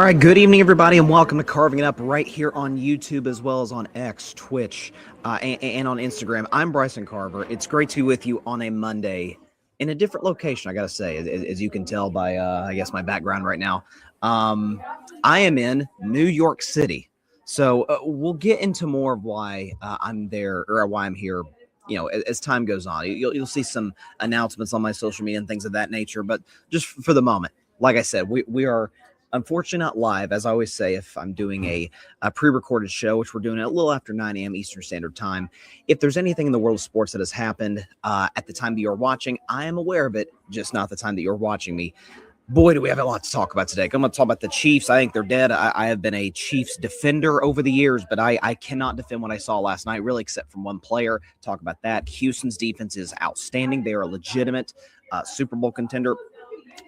right, good evening, everybody, and welcome to Carving It Up right here on YouTube as well as on X, Twitch, and on Instagram. I'm Bryson Carver. It's great to be with you on a Monday in a different location, I got to say, as you can tell by, I guess, my background right now. I am in New York City, so we'll get into more of why I'm there or why I'm here, you know, as time goes on. You'll see some announcements on my social media and things of that nature, but just for the moment, like I said, we are unfortunately not live, as I always say, if I'm doing a pre-recorded show, which we're doing at a little after 9 a.m. Eastern Standard Time. If there's anything in the world of sports that has happened at the time that you're watching, I am aware of it, just not the time that you're watching me. Boy, do we have a lot to talk about today. I'm going to talk about the Chiefs. I think they're dead. I have been a Chiefs defender over the years, but I cannot defend what I saw last night, really, except from one player. Talk about that. Houston's defense is outstanding. They are a legitimate Super Bowl contender.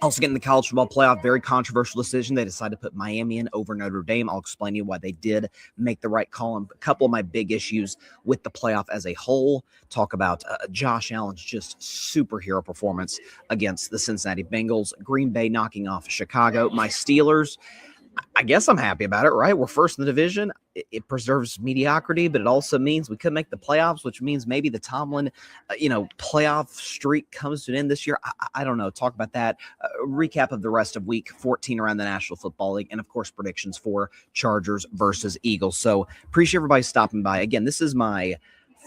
Also getting the college football playoff, very controversial decision. They decided to put Miami in over Notre Dame. I'll explain to you why they did make the right call. And a couple of my big issues with the playoff as a whole. Talk about Josh Allen's just superhero performance against the Cincinnati Bengals. Green Bay knocking off Chicago. My Steelers, I guess I'm happy about it, right? We're first in the division. It preserves mediocrity, but it also means we could make the playoffs, which means maybe the Tomlin, playoff streak comes to an end this year. I don't know. Talk about that. Recap of the rest of week 14 around the National Football League, and of course predictions for Chargers versus Eagles. So appreciate everybody stopping by. Again, this is my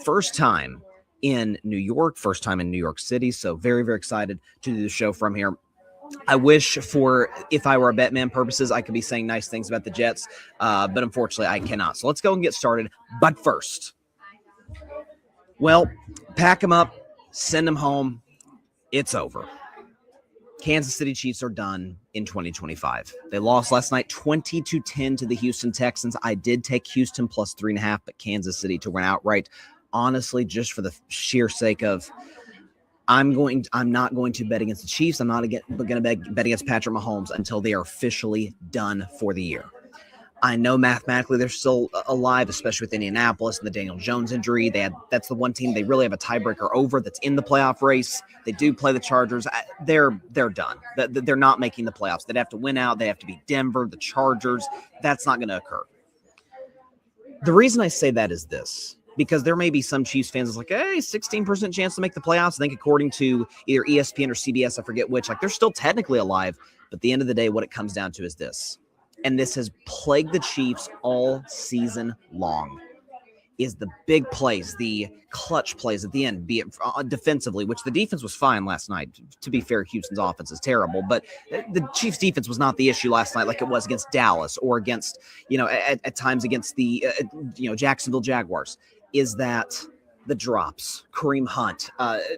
first time in New York, first time in New York City. So very, very excited to do the show from here. I wish if I were a Batman purposes, I could be saying nice things about the Jets, but unfortunately I cannot. So let's go and get started. But first, well, pack them up, send them home. It's over. Kansas City Chiefs are done in 2025. They lost last night 20-10 to the Houston Texans. I did take Houston plus 3.5, but Kansas City to win outright. Honestly, just for the sheer sake of I'm not going to bet against the Chiefs. I'm not going to bet against Patrick Mahomes until they are officially done for the year. I know mathematically they're still alive, especially with Indianapolis and the Daniel Jones injury. That's the one team they really have a tiebreaker over that's in the playoff race. They do play the Chargers. They're done. They're not making the playoffs. They'd have to win out. They have to beat Denver, the Chargers. That's not going to occur. The reason I say that is this. Because there may be some Chiefs fans that's like, hey, 16% chance to make the playoffs. I think according to either ESPN or CBS, I forget which, like they're still technically alive. But at the end of the day, what it comes down to is this. And this has plagued the Chiefs all season long. Is the big plays, the clutch plays at the end, be it defensively, which the defense was fine last night. To be fair, Houston's offense is terrible, but the Chiefs' defense was not the issue last night like it was against Dallas or against, at times against the, Jacksonville Jaguars. Is that the drops. Kareem Hunt.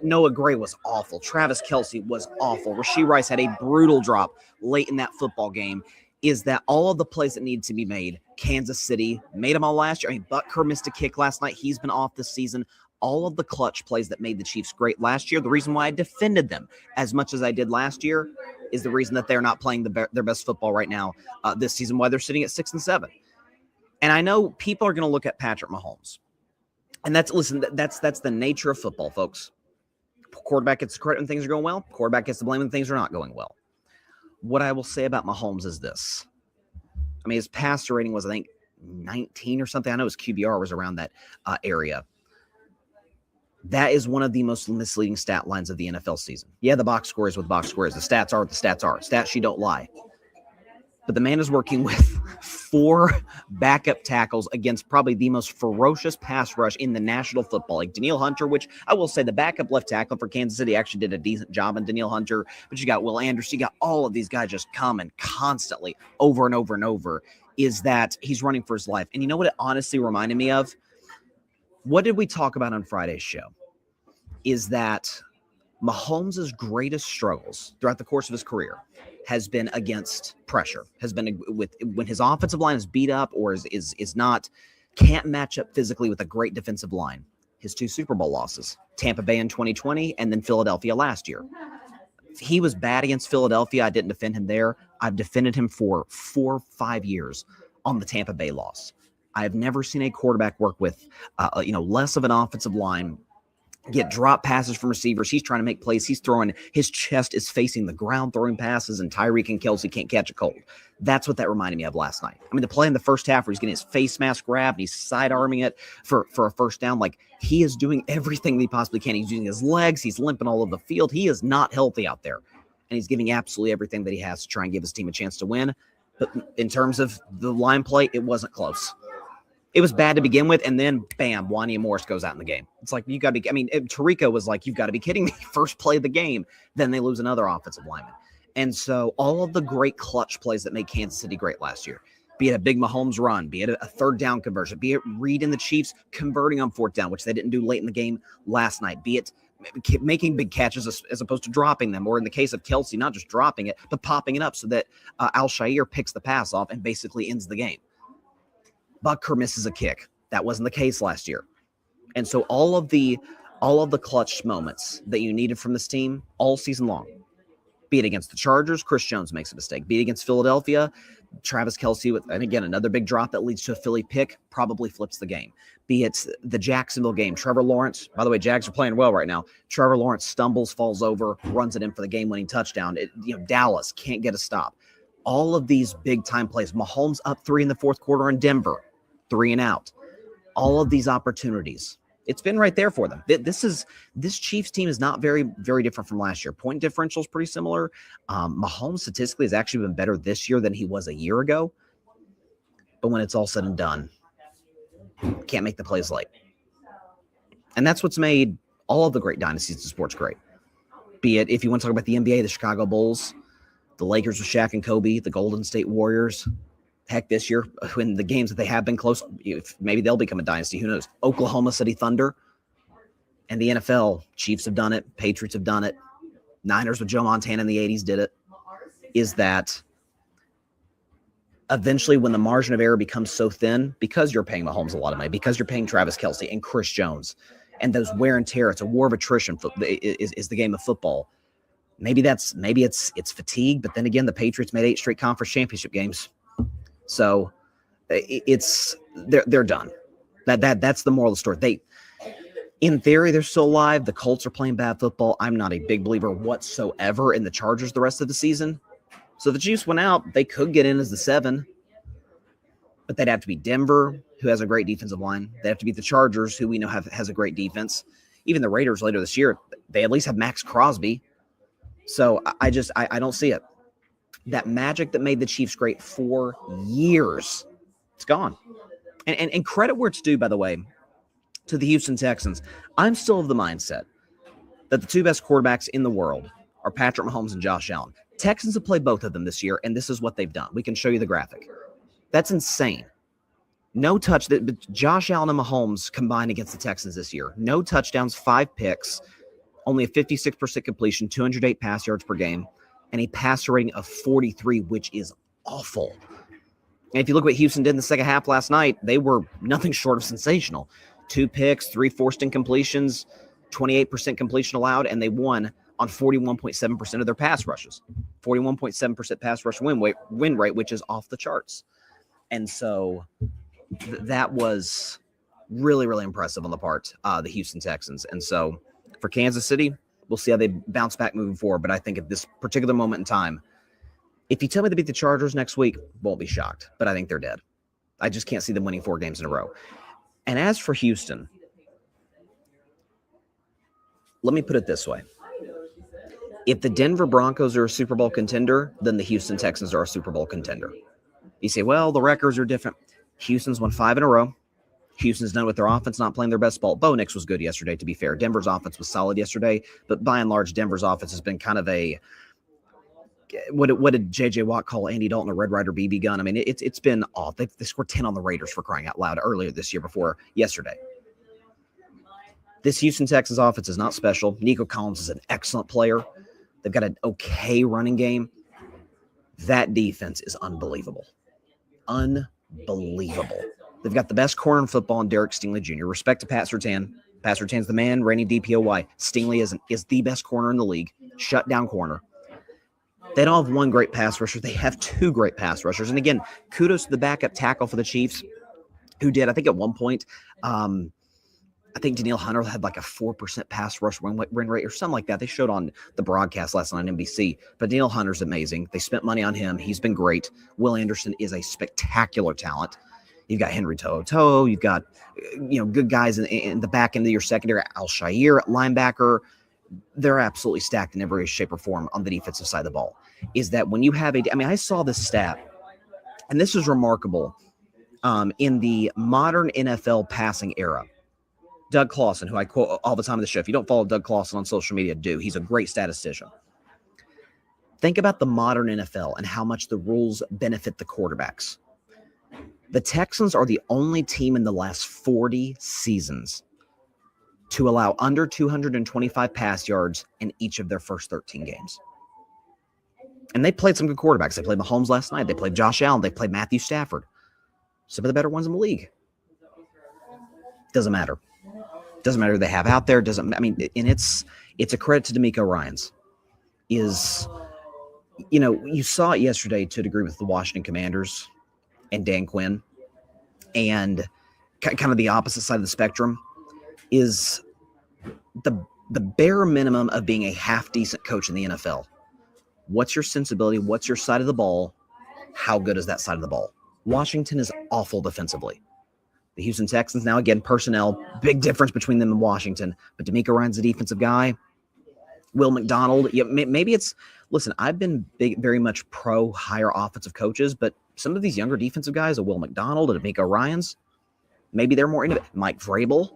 Noah Gray was awful. Travis Kelce was awful. Rashee Rice had a brutal drop late in that football game. Is that all of the plays that needed to be made? Kansas City made them all last year. I mean, Butker missed a kick last night. He's been off this season. All of the clutch plays that made the Chiefs great last year, the reason why I defended them as much as I did last year is the reason that they're not playing their best football right now this season, why they're sitting at 6-7. And I know people are going to look at Patrick Mahomes. And that's the nature of football, folks. Quarterback gets the credit when things are going well. Quarterback gets the blame when things are not going well. What I will say about Mahomes is this. I mean, his passer rating was, I think, 19 or something. I know his QBR was around that area. That is one of the most misleading stat lines of the NFL season. Yeah, the box score is what the box score is. The stats are what the stats are. Stats sheet don't lie. But the man is working with 4 backup tackles against probably the most ferocious pass rush in the National Football League. Danielle Hunter, which I will say the backup left tackle for Kansas City actually did a decent job on Danielle Hunter. But you got Will Anderson. You got all of these guys just coming constantly over and over and over. Is that he's running for his life. And you know what it honestly reminded me of? What did we talk about on Friday's show? Is that Mahomes' greatest struggles throughout the course of his career has been against pressure, has been with when his offensive line is beat up or is not, can't match up physically with a great defensive line. His 2 Super Bowl losses, Tampa Bay in 2020 and then Philadelphia last year. He was bad against Philadelphia. I didn't defend him there. I've defended him for 4 or 5 years on the Tampa Bay loss. I have never seen a quarterback work with, less of an offensive line get drop passes from receivers. He's trying to make plays. He's throwing, his chest is facing the ground throwing passes, and Tyreek and Kelsey can't catch a cold. That's what that reminded me of last night. I mean, the play in the first half where he's getting his face mask grabbed and he's side-arming it for a first down. Like, he is doing everything that he possibly can. He's using his legs. He's limping all over the field. He is not healthy out there. And he's giving absolutely everything that he has to try and give his team a chance to win. But in terms of the line play, it wasn't close. It was bad to begin with, and then, bam, Wanya Morris goes out in the game. It's like, you got to be – I mean, Tarico was like, you've got to be kidding me. First play of the game, then they lose another offensive lineman. And so all of the great clutch plays that made Kansas City great last year, be it a big Mahomes run, be it a third down conversion, be it Reed and the Chiefs converting on fourth down, which they didn't do late in the game last night, be it making big catches as opposed to dropping them, or in the case of Kelsey, not just dropping it, but popping it up so that Al-Shaair picks the pass off and basically ends the game. Butker misses a kick. That wasn't the case last year. And so all of the clutch moments that you needed from this team all season long, be it against the Chargers, Chris Jones makes a mistake. Be it against Philadelphia, Travis Kelce with, and again, another big drop that leads to a Philly pick, probably flips the game. Be it the Jacksonville game, Trevor Lawrence, by the way, Jags are playing well right now. Trevor Lawrence stumbles, falls over, runs it in for the game-winning touchdown. Dallas can't get a stop. All of these big-time plays. Mahomes up 3 in the fourth quarter in Denver, 3 and out. All of these opportunities. It's been right there for them. This Chiefs team is not very, very different from last year. Point differential is pretty similar. Mahomes statistically has actually been better this year than he was a year ago. But when it's all said and done, can't make the plays late. And that's what's made all of the great dynasties in sports great. Be it, if you want to talk about the NBA, the Chicago Bulls, the Lakers with Shaq and Kobe, the Golden State Warriors. Heck, this year, in the games that they have been close, maybe they'll become a dynasty. Who knows? Oklahoma City Thunder. And the NFL, Chiefs have done it. Patriots have done it. Niners with Joe Montana in the 80s did it. Is that eventually when the margin of error becomes so thin, because you're paying Mahomes a lot of money, because you're paying Travis Kelce and Chris Jones, and those wear and tear, it's a war of attrition is the game of football. Maybe it's fatigue, but then again, the Patriots made 8 straight conference championship games. So they're done. That's the moral of the story. In theory, they're still alive. The Colts are playing bad football. I'm not a big believer whatsoever in the Chargers the rest of the season. So if the Chiefs went out, they could get in as the 7, but they'd have to be Denver, who has a great defensive line. They have to beat the Chargers, who we know has a great defense. Even the Raiders later this year, they at least have Max Crosby. So I don't see it. That magic that made the Chiefs great for years, it's gone. And credit where it's due, by the way, to the Houston Texans. I'm still of the mindset that the 2 best quarterbacks in the world are Patrick Mahomes and Josh Allen. Texans have played both of them this year, and this is what they've done. We can show you the graphic. That's insane. No touch. Josh Allen and Mahomes combined against the Texans this year. No touchdowns, 5 picks, only a 56% completion, 208 pass yards per game, and a passer rating of 43, which is awful. And if you look at what Houston did in the second half last night, they were nothing short of sensational. 2 picks, 3 forced incompletions, 28% completion allowed, and they won on 41.7% of their pass rushes. 41.7% pass rush win rate, which is off the charts. And so that was really, really impressive on the part of the Houston Texans. And so for Kansas City, we'll see how they bounce back moving forward. But I think at this particular moment in time, if you tell me they beat the Chargers next week, won't be shocked. But I think they're dead. I just can't see them winning 4 games in a row. And as for Houston, let me put it this way. If the Denver Broncos are a Super Bowl contender, then the Houston Texans are a Super Bowl contender. You say, well, the records are different. Houston's won 5 in a row. Houston's done with their offense not playing their best ball. Bo Nix was good yesterday, to be fair. Denver's offense was solid yesterday, but by and large, Denver's offense has been kind of a what did J.J. Watt call Andy Dalton a Red Ryder BB gun? I mean, it's been off. They scored 10 on the Raiders for crying out loud earlier this year before yesterday. This Houston Texans offense is not special. Nico Collins is an excellent player. They've got an okay running game. That defense is unbelievable. Unbelievable. They've got the best corner in football in Derek Stingley Jr. Respect to Pat Surtain. Pat Surtain's the man, reigning DPOY. Stingley is the best corner in the league. Shutdown corner. They don't have one great pass rusher. They have 2 great pass rushers. And again, kudos to the backup tackle for the Chiefs, who did, I think at one point, I think Danielle Hunter had like a 4% pass rush win rate or something like that. They showed on the broadcast last night on NBC. But Danielle Hunter's amazing. They spent money on him. He's been great. Will Anderson is a spectacular talent. You've got Henry To'oTo'o. You've got good guys in the back end of your secondary. Al-Shaair at linebacker. They're absolutely stacked in every shape or form on the defensive side of the ball. Is that when you have I saw this stat, and this is remarkable. In the modern NFL passing era, Doug Clawson, who I quote all the time on the show. If you don't follow Doug Clawson on social media, do. He's a great statistician. Think about the modern NFL and how much the rules benefit the quarterbacks. The Texans are the only team in the last 40 seasons to allow under 225 pass yards in each of their first 13 games. And they played some good quarterbacks. They played Mahomes last night. They played Josh Allen. They played Matthew Stafford. Some of the better ones in the league. Doesn't matter. Doesn't matter who they have out there. And it's a credit to D'Amico Ryans. You saw it yesterday to a degree with the Washington Commanders and Dan Quinn. And kind of the opposite side of the spectrum is the bare minimum of being a half-decent coach in the NFL. What's your sensibility? What's your side of the ball? How good is that side of the ball? Washington is awful defensively. The Houston Texans, now again, personnel, big difference between them and Washington. But D'Amico Ryan's a defensive guy. Will McDonald, maybe it's, listen, I've been very much pro higher offensive coaches, but some of these younger defensive guys, a Will McDonald, a D'Amico Ryans, maybe they're more innovative. Mike Vrabel,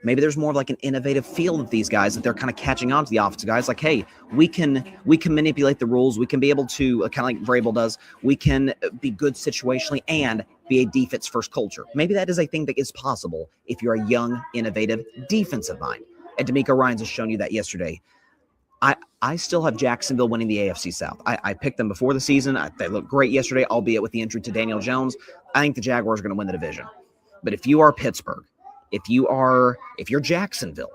maybe there's more of like an innovative feel of these guys that they're kind of catching on to the offensive guys. Like, hey, we can manipulate the rules. We can be able to, kind of like Vrabel does, we can be good situationally and be a defense first culture. Maybe that is a thing that is possible if you're a young, innovative defensive mind. And D'Amico Ryans has shown you that yesterday. I still have Jacksonville winning the AFC South. I picked them before the season. They looked great yesterday, albeit with the injury to Daniel Jones. I think the Jaguars are going to win the division. But if you are Pittsburgh, if you're Jacksonville,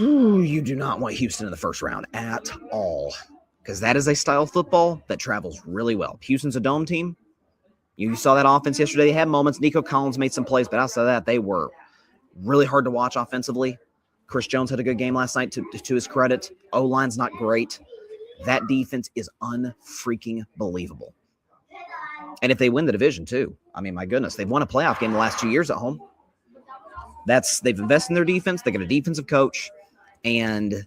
you do not want Houston in the first round at all, because that is a style of football that travels really well. Houston's a dome team. You saw that offense yesterday. They had moments. Nico Collins made some plays, but outside of that, they were really hard to watch offensively. Chris Jones had a good game last night, to his credit. O-line's not great. That defense is unfreaking believable. And if they win the division, too, my goodness, they've won a playoff game the last 2 years at home. They've invested in their defense. They got a defensive coach. And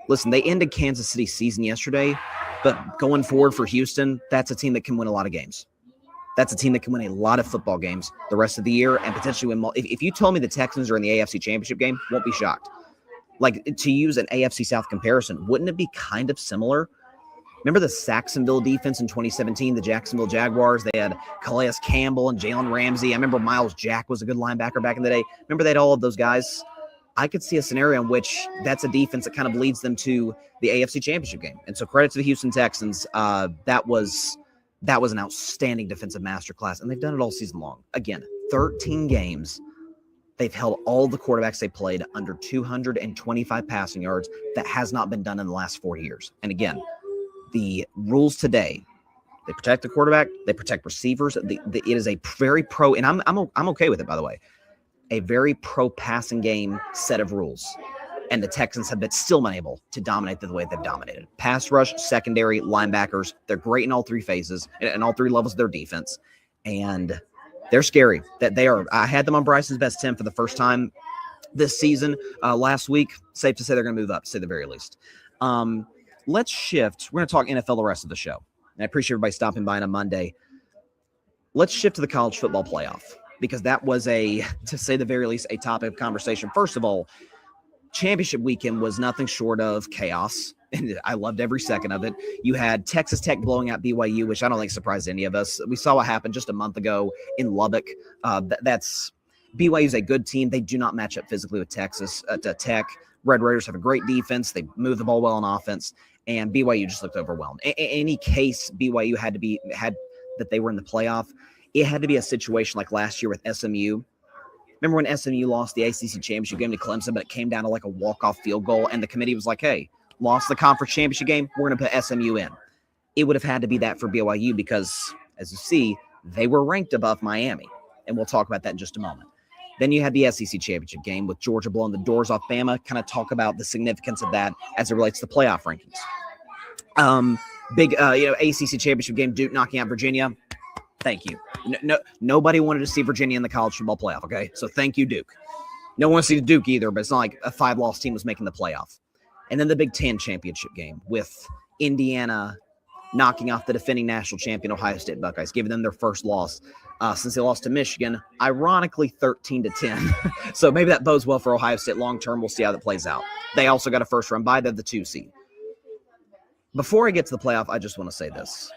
listen, they ended Kansas City's season yesterday, but going forward for Houston, that's a team that can win a lot of games. That's a team that can win a lot of football games the rest of the year and potentially win. If you told me the Texans are in the AFC Championship game, won't be shocked. Like, to use an AFC South comparison, wouldn't it be kind of similar? Remember the Saxonville defense in 2017, the Jacksonville Jaguars? They had Calais Campbell and Jalen Ramsey. I remember Miles Jack was a good linebacker back in the day. Remember they had all of those guys? I could see a scenario in which that's a defense that kind of leads them to the AFC Championship game. And so credit to the Houston Texans. That was an outstanding defensive masterclass, and they've done it all season long. Again, 13 games. They've held all the quarterbacks they played under 225 passing yards. That has not been done in the last 4 years. And again, the rules today, they protect the quarterback, they protect receivers. It is a very pro, and I'm okay with it, by the way, a very pro passing game set of rules. And the Texans have still been able to dominate the way they've dominated. Pass rush, secondary, linebackers, they're great in all three phases and all three levels of their defense. And they're scary. I had them on Bryce's best 10 for the first time this season. Last week, safe to say they're going to move up, to say the very least. Let's shift. We're going to talk NFL the rest of the show. And I appreciate everybody stopping by on a Monday. Let's shift to the college football playoff, because that was to say the very least, a topic of conversation. First of all, championship weekend was nothing short of chaos, and I loved every second of it. You had Texas Tech blowing out BYU, which I don't think surprised any of us. We saw what happened just a month ago in Lubbock. BYU's a good team. They do not match up physically with Texas Tech. Red Raiders have a great defense. They move the ball well on offense, and BYU just looked overwhelmed. Any case BYU had that they were in the playoff, it had to be a situation like last year with SMU. Remember when SMU lost the ACC championship game to Clemson, but it came down to like a walk-off field goal, and the committee was like, hey, lost the conference championship game, we're going to put SMU in. It would have had to be that for BYU because, as you see, they were ranked above Miami, and we'll talk about that in just a moment. Then you had the SEC championship game with Georgia blowing the doors off Bama. Kind of talk about the significance of that as it relates to playoff rankings. Big, ACC championship game, Duke knocking out Virginia. Thank you. Nobody wanted to see Virginia in the college football playoff, okay? So thank you, Duke. No one wants to see Duke either, but it's not like a 5-loss team was making the playoff. And then the Big Ten championship game with Indiana knocking off the defending national champion Ohio State Buckeyes, giving them their first loss since they lost to Michigan, ironically 13-10. So maybe that bodes well for Ohio State long-term. We'll see how that plays out. They also got a first-round bye. They're the 2 seed. Before I get to the playoff, I just want to say this.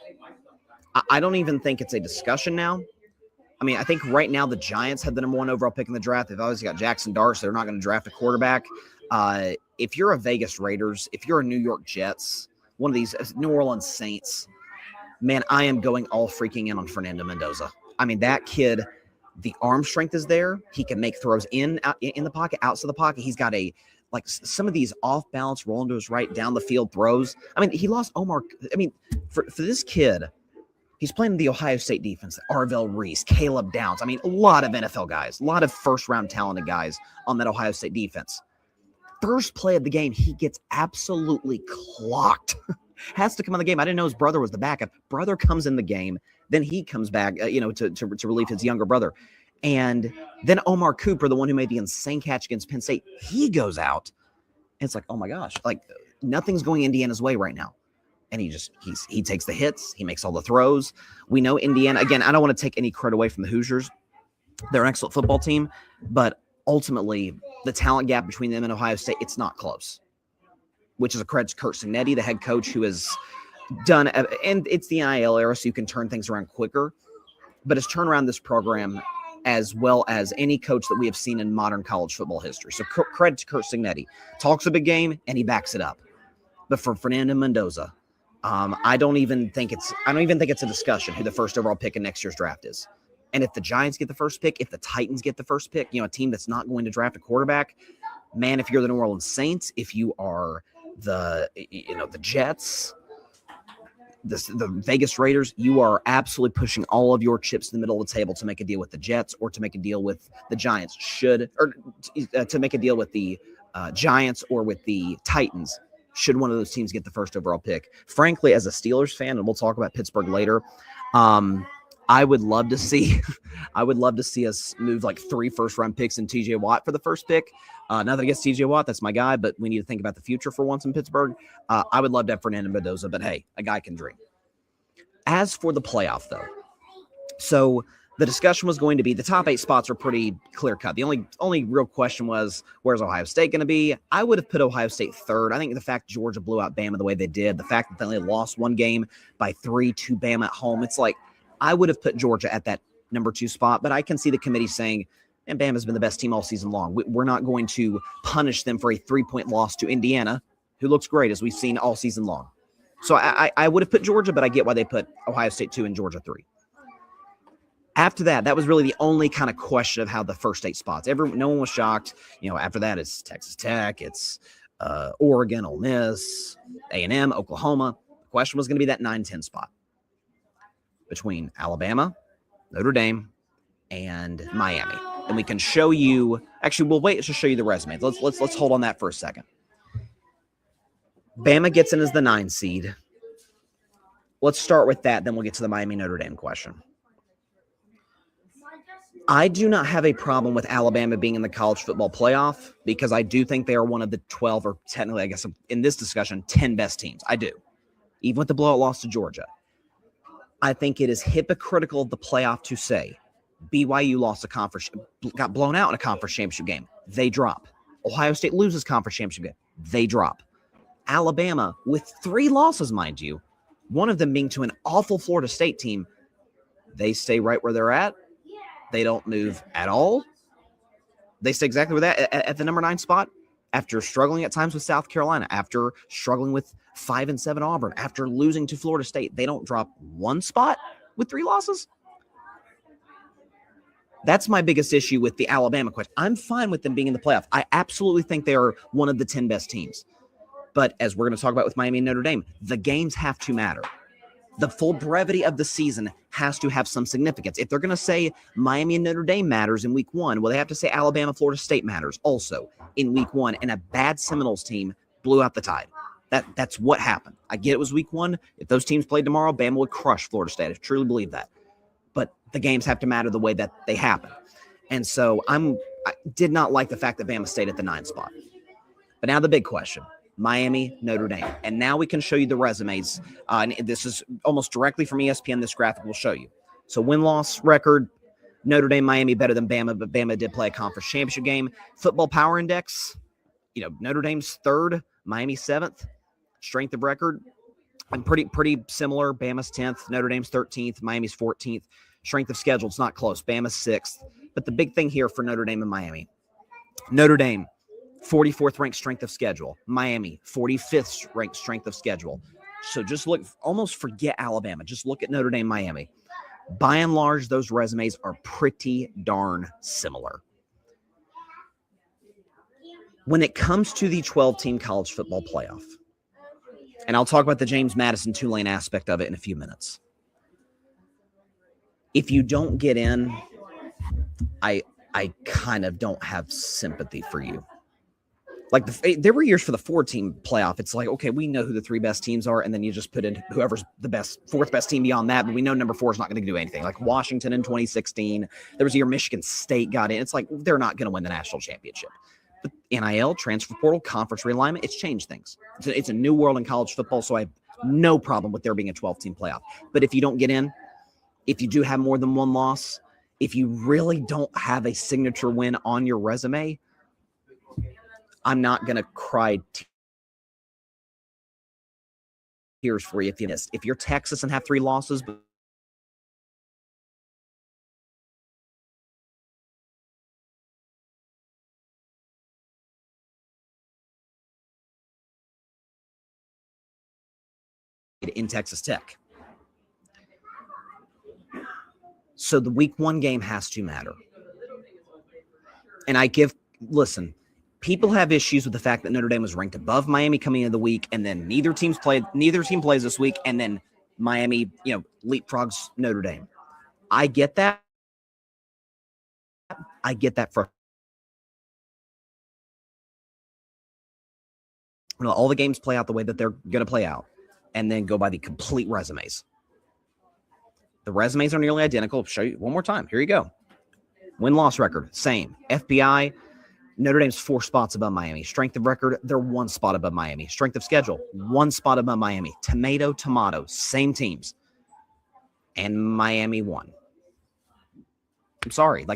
I don't even think it's a discussion now. I mean, I think right now the Giants have the number 1 overall pick in the draft. They've obviously got Jackson Dart, so they're not going to draft a quarterback. If you're a Vegas Raiders, if you're a New York Jets, one of these New Orleans Saints, man, I am going all freaking in on Fernando Mendoza. I mean, that kid, the arm strength is there. He can make throws in the pocket, outside the pocket. He's got some of these off-balance, rolling to his right, down the field throws. I mean, he lost Omar. I mean, for this kid, he's playing the Ohio State defense, Arvell Reese, Caleb Downs. I mean, a lot of NFL guys, a lot of first-round talented guys on that Ohio State defense. First play of the game, he gets absolutely clocked. Has to come in the game. I didn't know his brother was the backup. Brother comes in the game. Then he comes back, to relieve his younger brother. And then Omar Cooper, the one who made the insane catch against Penn State, he goes out. And it's like, oh my gosh, like nothing's going Indiana's way right now. And he takes the hits. He makes all the throws. We know Indiana, again, I don't want to take any credit away from the Hoosiers. They're an excellent football team, but ultimately the talent gap between them and Ohio State, it's not close, which is a credit to Kurt Cignetti, the head coach, who has done, and it's the NIL era, so you can turn things around quicker, but has turned around this program as well as any coach that we have seen in modern college football history. So credit to Kurt Cignetti. Talks a big game, and he backs it up. But for Fernando Mendoza, I don't even think it's a discussion who the first overall pick in next year's draft is. And if the Giants get the first pick, if the Titans get the first pick, a team that's not going to draft a quarterback, man, if you're the New Orleans Saints, if you are the Jets, the Vegas Raiders, you are absolutely pushing all of your chips in the middle of the table to make a deal with the Jets or to make a deal with the Giants to make a deal with the Giants or with the Titans should one of those teams get the first overall pick. Frankly, as a Steelers fan, and we'll talk about Pittsburgh later, I would love to see us move like 3 first-round picks and TJ Watt for the first pick. Not that I guess TJ Watt, that's my guy, but we need to think about the future for once in Pittsburgh. I would love to have Fernando Mendoza, but hey, a guy can dream. As for the playoff, though, so the discussion was going to be the top 8 spots are pretty clear-cut. The only real question was, where's Ohio State going to be? I would have put Ohio State 3rd. I think the fact Georgia blew out Bama the way they did, the fact that they only lost 1 game by 3 to Bama at home, it's like I would have put Georgia at that number 2 spot, but I can see the committee saying, and Bama's been the best team all season long. We're not going to punish them for a 3-point loss to Indiana, who looks great, as we've seen all season long. So I would have put Georgia, but I get why they put Ohio State 2 and Georgia 3. After that was really the only kind of question of how the first 8 spots. No one was shocked. After that, it's Texas Tech, it's Oregon, Ole Miss, A&M, Oklahoma. The question was going to be that 9-10 spot between Alabama, Notre Dame, and Miami. And we can show you. Actually, we'll wait to show you the resumes. Let's hold on that for a second. Bama gets in as the 9 seed. Let's start with that. Then we'll get to the Miami Notre Dame question. I do not have a problem with Alabama being in the college football playoff because I do think they are one of the 12, or technically, I guess, in this discussion, 10 best teams. I do. Even with the blowout loss to Georgia. I think it is hypocritical of the playoff to say BYU got blown out in a conference championship game. They drop. Ohio State loses conference championship game. They drop. Alabama, with 3 losses, mind you, one of them being to an awful Florida State team, they stay right where they're at. They don't move at all. They stay exactly where they're at the number 9 spot after struggling at times with South Carolina, after struggling with 5-7 Auburn, after losing to Florida State. They don't drop 1 spot with 3 losses. That's my biggest issue with the Alabama question. I'm fine with them being in the playoff. I absolutely think they are one of the 10 best teams. But as we're going to talk about with Miami and Notre Dame, the games have to matter. The full brevity of the season has to have some significance. If they're going to say Miami and Notre Dame matters in week 1, well, they have to say Alabama, Florida State matters also in week 1, and a bad Seminoles team blew out the Tide. That's what happened. I get it was week 1. If those teams played tomorrow, Bama would crush Florida State. I truly believe that. But the games have to matter the way that they happen. And so I did not like the fact that Bama stayed at the 9 spot. But now the big question. Miami, Notre Dame. And now we can show you the resumes. And this is almost directly from ESPN. This graphic will show you. So win-loss record, Notre Dame, Miami better than Bama, but Bama did play a conference championship game. Football power index, Notre Dame's 3rd, Miami 7th. Strength of record, and pretty similar. Bama's 10th, Notre Dame's 13th, Miami's 14th. Strength of schedule, it's not close. Bama's 6th. But the big thing here for Notre Dame and Miami, Notre Dame, 44th ranked strength of schedule. Miami, 45th ranked strength of schedule. So just almost forget Alabama. Just look at Notre Dame, Miami. By and large, those resumes are pretty darn similar. When it comes to the 12-team college football playoff, and I'll talk about the James Madison Tulane aspect of it in a few minutes. If you don't get in, I kind of don't have sympathy for you. Like there were years for the 4-team playoff. It's like, okay, we know who the 3 best teams are, and then you just put in whoever's the best 4th best team beyond that. But we know number 4 is not going to do anything. Like Washington in 2016, there was a year Michigan State got in. It's like they're not going to win the national championship. But NIL, transfer portal, conference realignment, it's changed things. It's a new world in college football, so I have no problem with there being a 12-team playoff. But if you don't get in, if you do have more than 1 loss, if you really don't have a signature win on your resume, I'm not going to cry tears for you if you missed. If you're Texas and have 3 losses, in Texas Tech. So the week 1 game has to matter. And listen, people have issues with the fact that Notre Dame was ranked above Miami coming into the week, and then neither team plays this week, and then Miami, leapfrogs Notre Dame. I get that. For all the games play out the way that they're going to play out, and then go by the complete resumes. The resumes are nearly identical. I'll show you one more time. Here you go. Win-loss record, same. FBI, Notre Dame's 4 spots above Miami. Strength of record, they're 1 spot above Miami. Strength of schedule, 1 spot above Miami. Tomato, same teams. And Miami won. I'm sorry.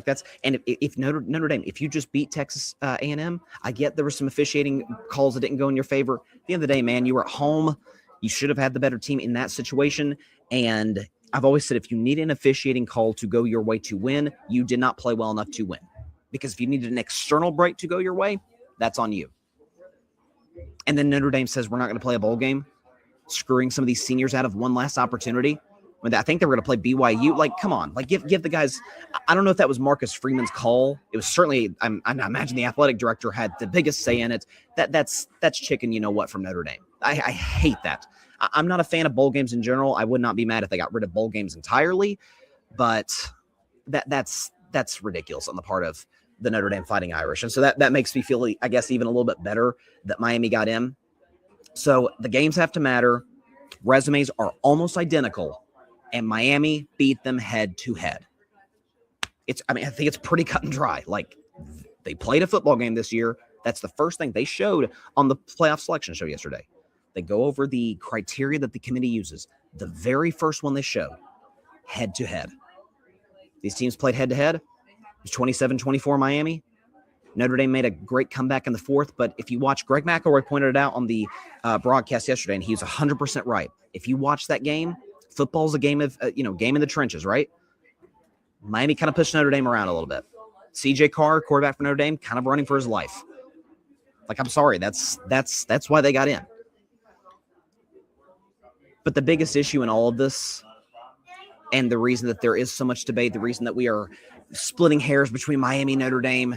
And if Notre Dame, if you just beat Texas A&M, I get there were some officiating calls that didn't go in your favor. At the end of the day, man, you were at home. You should have had the better team in that situation. And I've always said, if you need an officiating call to go your way to win, you did not play well enough to win. Because if you needed an external break to go your way, that's on you. And then Notre Dame says, we're not going to play a bowl game, screwing some of these seniors out of one last opportunity. When I think they were going to play BYU. Like, come on. Like, give the guys – I don't know if that was Marcus Freeman's call. It was certainly – I imagine the athletic director had the biggest say in it. That's chicken you-know-what from Notre Dame. I hate that. I'm not a fan of bowl games in general. I would not be mad if they got rid of bowl games entirely. But that's ridiculous on the part of the Notre Dame Fighting Irish. And so that makes me feel, I guess, even a little bit better that Miami got in. So the games have to matter. Resumes are almost identical. And Miami beat them head to head. I think it's pretty cut and dry. Like, they played a football game this year. That's the first thing they showed on the playoff selection show yesterday. They go over the criteria that the committee uses. The very first one they showed, head to head. These teams played head to head. It was 27-24 Miami. Notre Dame made a great comeback in the 4th, but if you watch, Greg McElroy pointed it out on the broadcast yesterday, and he was 100% right. If you watch that game, football's a game of, game in the trenches, right? Miami kind of pushed Notre Dame around a little bit. CJ Carr, quarterback for Notre Dame, kind of running for his life. Like, I'm sorry, that's why they got in. But the biggest issue in all of this, and the reason that there is so much debate, the reason that we are splitting hairs between Miami and Notre Dame,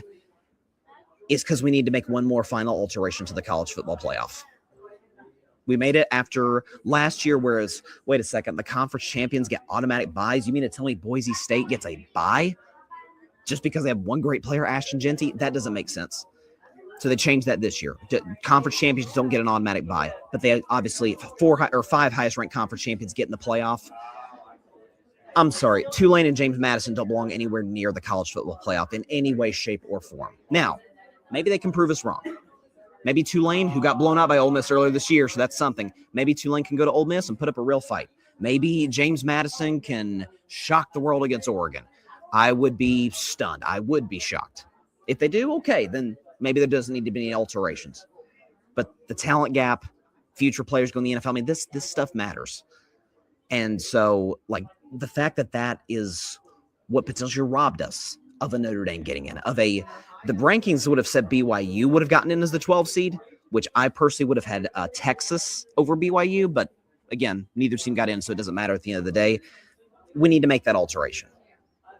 is because we need to make one more final alteration to the college football playoff. We made it after last year, whereas, wait a second, the conference champions get automatic buys. You mean to tell me Boise State gets a bye just because they have one great player, Ashton Genty? That doesn't make sense. So they changed that this year. Conference champions don't get an automatic bye, but they obviously 4 or 5 highest ranked conference champions get in the playoff. I'm sorry, Tulane and James Madison don't belong anywhere near the college football playoff in any way, shape, or form. Now, maybe they can prove us wrong. Maybe Tulane, who got blown out by Ole Miss earlier this year, so that's something. Maybe Tulane can go to Ole Miss and put up a real fight. Maybe James Madison can shock the world against Oregon. I would be stunned. I would be shocked. If they do, okay, then maybe there doesn't need to be any alterations. But the talent gap, future players going to the NFL, I mean, this stuff matters. And so, like, the fact that is what potentially robbed us of a Notre Dame getting in, the rankings would have said BYU would have gotten in as the 12 seed, which I personally would have had Texas over BYU. But again, neither team got in, so it doesn't matter at the end of the day. We need to make that alteration.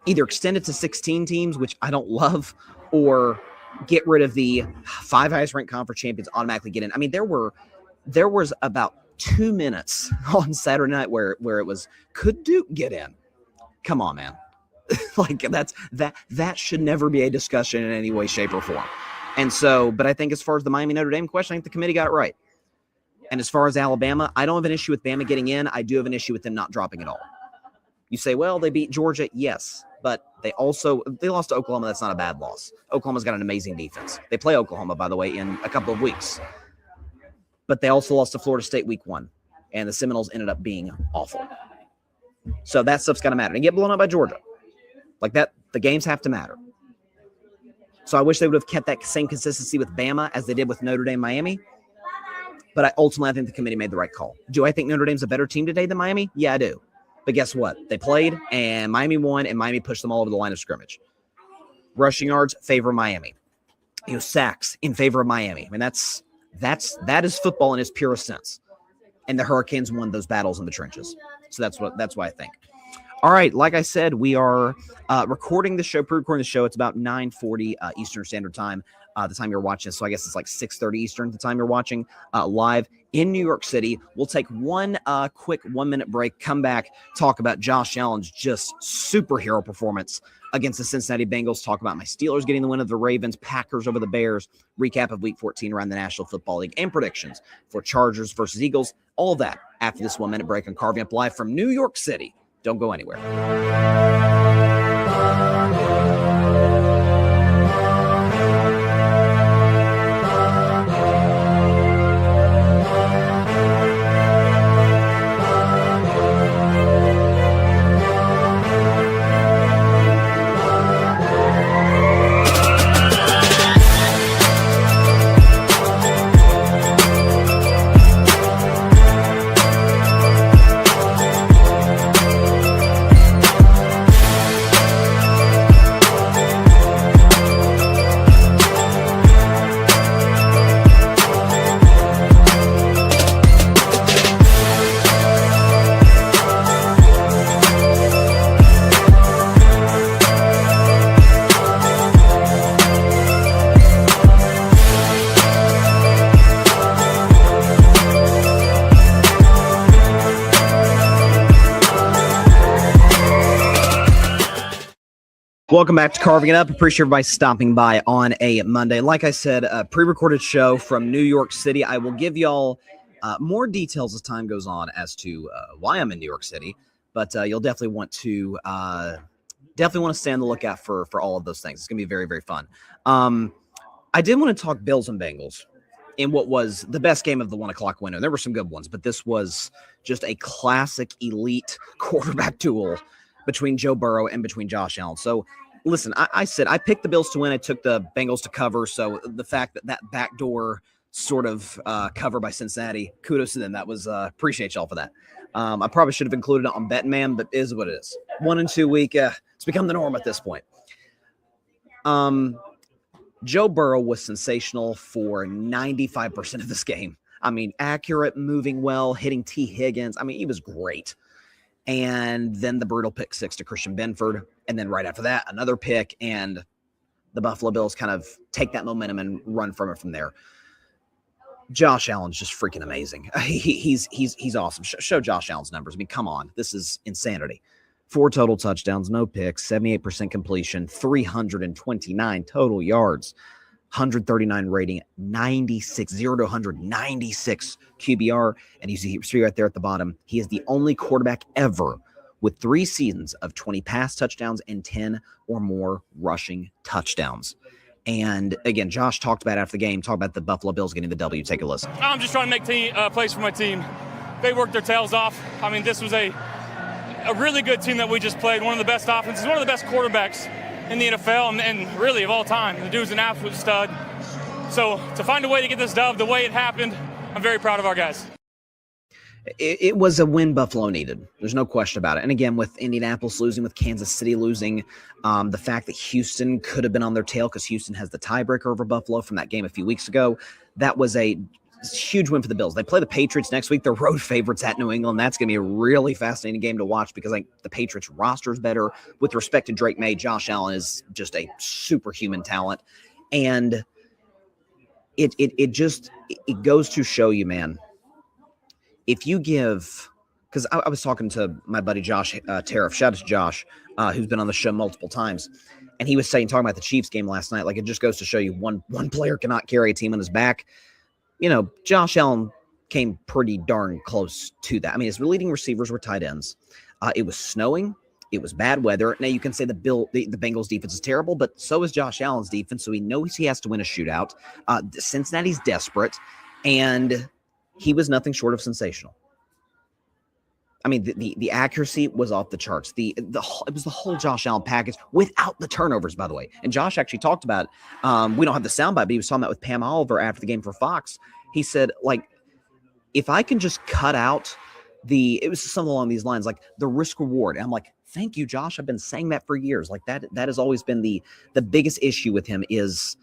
Either extend it to 16 teams, which I don't love, or get rid of the 5 highest ranked conference champions automatically get in. I mean, there was about 2 minutes on Saturday night where it was, could Duke get in? Come on, man. Like that should never be a discussion in any way, shape, or form. And so, but I think as far as the Miami Notre Dame question, I think the committee got it right. And as far as Alabama, I don't have an issue with Bama getting in. I do have an issue with them not dropping it all. You say, well, they beat Georgia. Yes, but they lost to Oklahoma. That's not a bad loss. Oklahoma's got an amazing defense. They play Oklahoma, by the way, in a couple of weeks. But they also lost to Florida State week 1. And the Seminoles ended up being awful. So that stuff's got to matter. And get blown out by Georgia. Like that, the games have to matter. So I wish they would have kept that same consistency with Bama as they did with Notre Dame, Miami. But I think the committee made the right call. Do I think Notre Dame's a better team today than Miami? Yeah, I do. But guess what? They played, and Miami won, and Miami pushed them all over the line of scrimmage. Rushing yards, favor Miami. Sacks in favor of Miami. I mean, that is football in its purest sense. And the Hurricanes won those battles in the trenches. So that's what I think. All right, like I said, we are pre-recording the show. It's about 9:40 Eastern Standard Time, the time you're watching. So I guess it's like 6:30 Eastern, the time you're watching live in New York City. We'll take one quick 1-minute break, come back, talk about Josh Allen's just superhero performance against the Cincinnati Bengals, talk about my Steelers getting the win of the Ravens, Packers over the Bears, recap of Week 14 around the National Football League, and predictions for Chargers versus Eagles. All of that after this 1-minute break on Carving Up Live from New York City. Don't go anywhere. Welcome back to Carving It Up. Appreciate everybody stopping by on a Monday. Like I said, a pre-recorded show from New York City. I will give y'all more details as time goes on as to why I'm in New York City, but you'll definitely want to stay on the lookout for all of those things. It's gonna be very, very fun. I did want to talk Bills and Bengals in what was the best game of the 1 o'clock window. There were some good ones, but this was just a classic elite quarterback duel between Joe Burrow and between Josh Allen. So listen, I said I picked the Bills to win. I took the Bengals to cover. So the fact that backdoor sort of cover by Cincinnati, kudos to them. That was appreciate y'all for that. I probably should have included it on Betting Man, but it is what it is. 1 and 2 week, it's become the norm at this point. Joe Burrow was sensational for 95% of this game. I mean, accurate, moving well, hitting T. Higgins. I mean, he was great. And then the brutal pick 6 to Christian Benford. And then right after that, another pick. And the Buffalo Bills kind of take that momentum and run from it from there. Josh Allen's just freaking amazing. He's awesome. Show Josh Allen's numbers. I mean, come on, this is insanity. 4 total touchdowns, no picks, 78% completion, 329 total yards, 139 rating, 96, 0 to 196 QBR. And you see right there at the bottom, he is the only quarterback ever with 3 seasons of 20 pass touchdowns and 10 or more rushing touchdowns. And again, Josh talked about after the game, talked about the Buffalo Bills getting the W. Take a listen. I'm just trying to make plays for my team. They worked their tails off. I mean, this was a really good team that we just played. One of the best offenses, one of the best quarterbacks in the NFL, and really of all time. The dude's an absolute stud. So to find a way to get this dub the way it happened, I'm very proud of our guys. It was a win Buffalo needed. There's no question about it. And again, with Indianapolis losing, with Kansas City losing, the fact that Houston could have been on their tail because Houston has the tiebreaker over Buffalo from that game a few weeks ago, that was a huge win for the Bills. They play the Patriots next week. They're road favorites at New England. That's going to be a really fascinating game to watch because I think the Patriots roster is better. With respect to Drake May, Josh Allen is just a superhuman talent. And it goes to show you, man, if you give, because I was talking to my buddy Josh Tariff, shout out to Josh, who's been on the show multiple times, and he was talking about the Chiefs game last night. Like, it just goes to show you one player cannot carry a team on his back. You know, Josh Allen came pretty darn close to that. I mean, his leading receivers were tight ends. It was snowing. It was bad weather. Now, you can say the Bengals defense is terrible, but so is Josh Allen's defense, so he knows he has to win a shootout. Cincinnati's desperate, and he was nothing short of sensational. I mean, the accuracy was off the charts. It was the whole Josh Allen package without the turnovers, by the way. And Josh actually talked about it. We don't have the soundbite, but he was talking about with Pam Oliver after the game for Fox. He said, like, if I can just cut out it was something along these lines, like the risk reward. And I'm like, thank you, Josh. I've been saying that for years. Like that has always been the biggest issue with him is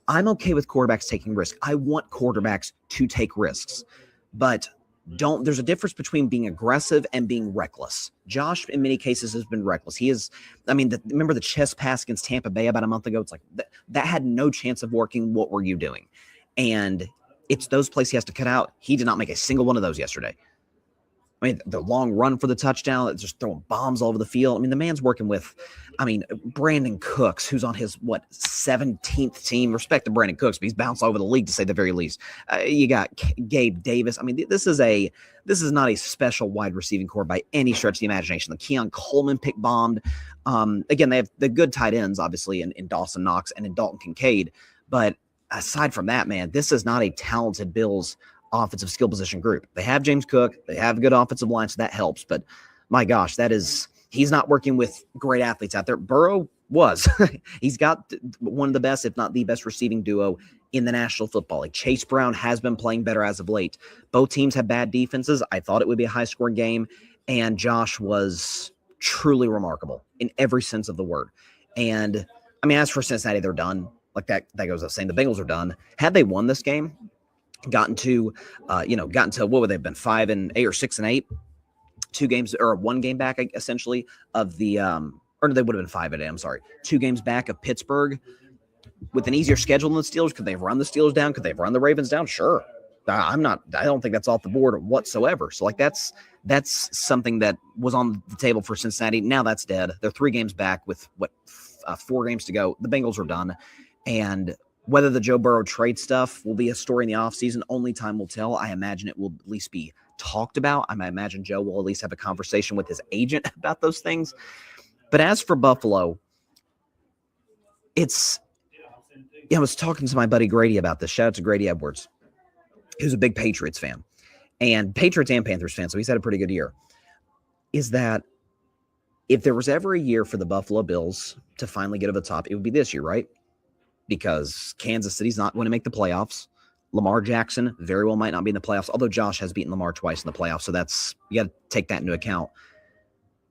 I'm okay with quarterbacks taking risks. I want quarterbacks to take risks, but there's a difference between being aggressive and being reckless. Josh, in many cases, has been reckless. He is, I mean, remember the chest pass against Tampa Bay about a month ago? It's like that had no chance of working. What were you doing? And it's those plays he has to cut out. He did not make a single one of those yesterday. I mean, the long run for the touchdown, just throwing bombs all over the field. I mean, the man's working with, Brandon Cooks, who's on his, 17th team. Respect to Brandon Cooks, but he's bounced all over the league, to say the very least. You got Gabe Davis. I mean, this is not a special wide receiving core by any stretch of the imagination. The Keon Coleman pick bombed. Again, they have the good tight ends, obviously, in Dawson Knox and in Dalton Kincaid. But aside from that, man, this is not a talented Bills offensive skill position group. They have James Cook. They have a good offensive line, so that helps. But my gosh, he's not working with great athletes out there. Burrow was. He's got one of the best, if not the best, receiving duo in the National Football League. Chase Brown has been playing better as of late. Both teams have bad defenses. I thought it would be a high-scoring game, and Josh was truly remarkable in every sense of the word. And, as for Cincinnati, they're done. Like that goes without saying. The Bengals are done. Had they won this game, gotten to what would they have been, 5-8 or 6-8, 2 games or 1 game back essentially of the or they would have been 5-8. I'm sorry, 2 games back of Pittsburgh with an easier schedule than the Steelers. Could they have run the Steelers down? Could they have run the Ravens down? Sure. I don't think that's off the board whatsoever. So like that's something that was on the table for Cincinnati. Now that's dead. They're 3 games back with 4 games to go. The Bengals are done, and whether the Joe Burrow trade stuff will be a story in the offseason, only time will tell. I imagine it will at least be talked about. I imagine Joe will at least have a conversation with his agent about those things. But as for Buffalo, I was talking to my buddy Grady about this. Shout out to Grady Edwards, who's a big Patriots fan, and Patriots and Panthers fan, so he's had a pretty good year. Is that if there was ever a year for the Buffalo Bills to finally get over the top, it would be this year, right? Because Kansas City's not going to make the playoffs. Lamar Jackson very well might not be in the playoffs, although Josh has beaten Lamar twice in the playoffs, so you got to take that into account.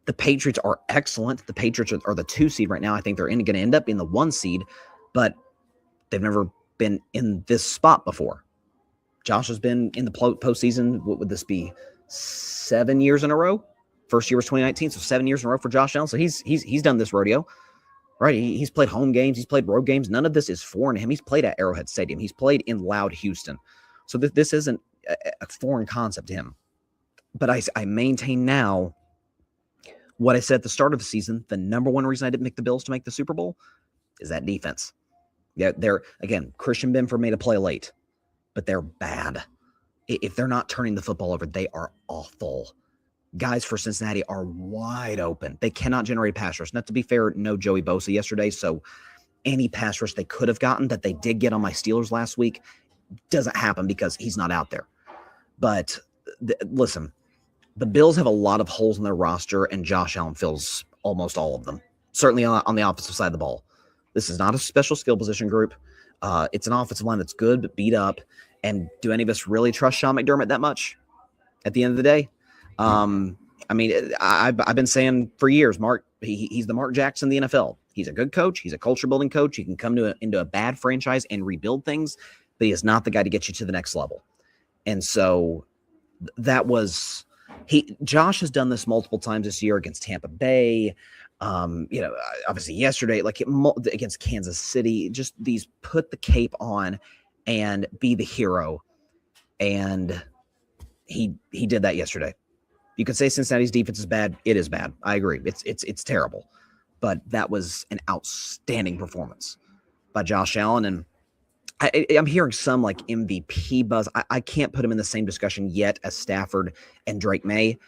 The Patriots are excellent. The Patriots are the 2 seed right now. I think they're going to end up being the 1 seed, but they've never been in this spot before. Josh has been in the postseason. What would this be? 7 years in a row? First year was 2019, so 7 years in a row for Josh Allen. So he's done this rodeo. Right, he's played home games. He's played road games. None of this is foreign to him. He's played at Arrowhead Stadium. He's played in loud Houston. So this isn't a foreign concept to him. But I maintain now what I said at the start of the season. The number one reason I didn't pick the Bills to make the Super Bowl is that defense. Yeah, again, Christian Benford made a play late, but they're bad. If they're not turning the football over, they are awful. Guys for Cincinnati are wide open. They cannot generate pass rush. Not to be fair, no Joey Bosa yesterday, so any pass rush they could have gotten that they did get on my Steelers last week doesn't happen because he's not out there. But listen, the Bills have a lot of holes in their roster, and Josh Allen fills almost all of them, certainly on the offensive side of the ball. This is not a special skill position group. It's an offensive line that's good but beat up. And do any of us really trust Sean McDermott that much at the end of the day? I mean, I've been saying for years, he's the Mark Jackson of the NFL. He's a good coach. He's a culture-building coach. He can come into a bad franchise and rebuild things, but he is not the guy to get you to the next level. And so Josh has done this multiple times this year against Tampa Bay. Obviously yesterday, against Kansas City, just these put the cape on and be the hero. And he did that yesterday. You can say Cincinnati's defense is bad. It is bad. I agree. It's terrible. But that was an outstanding performance by Josh Allen. And I'm hearing some like MVP buzz. I can't put him in the same discussion yet as Stafford and Drake May.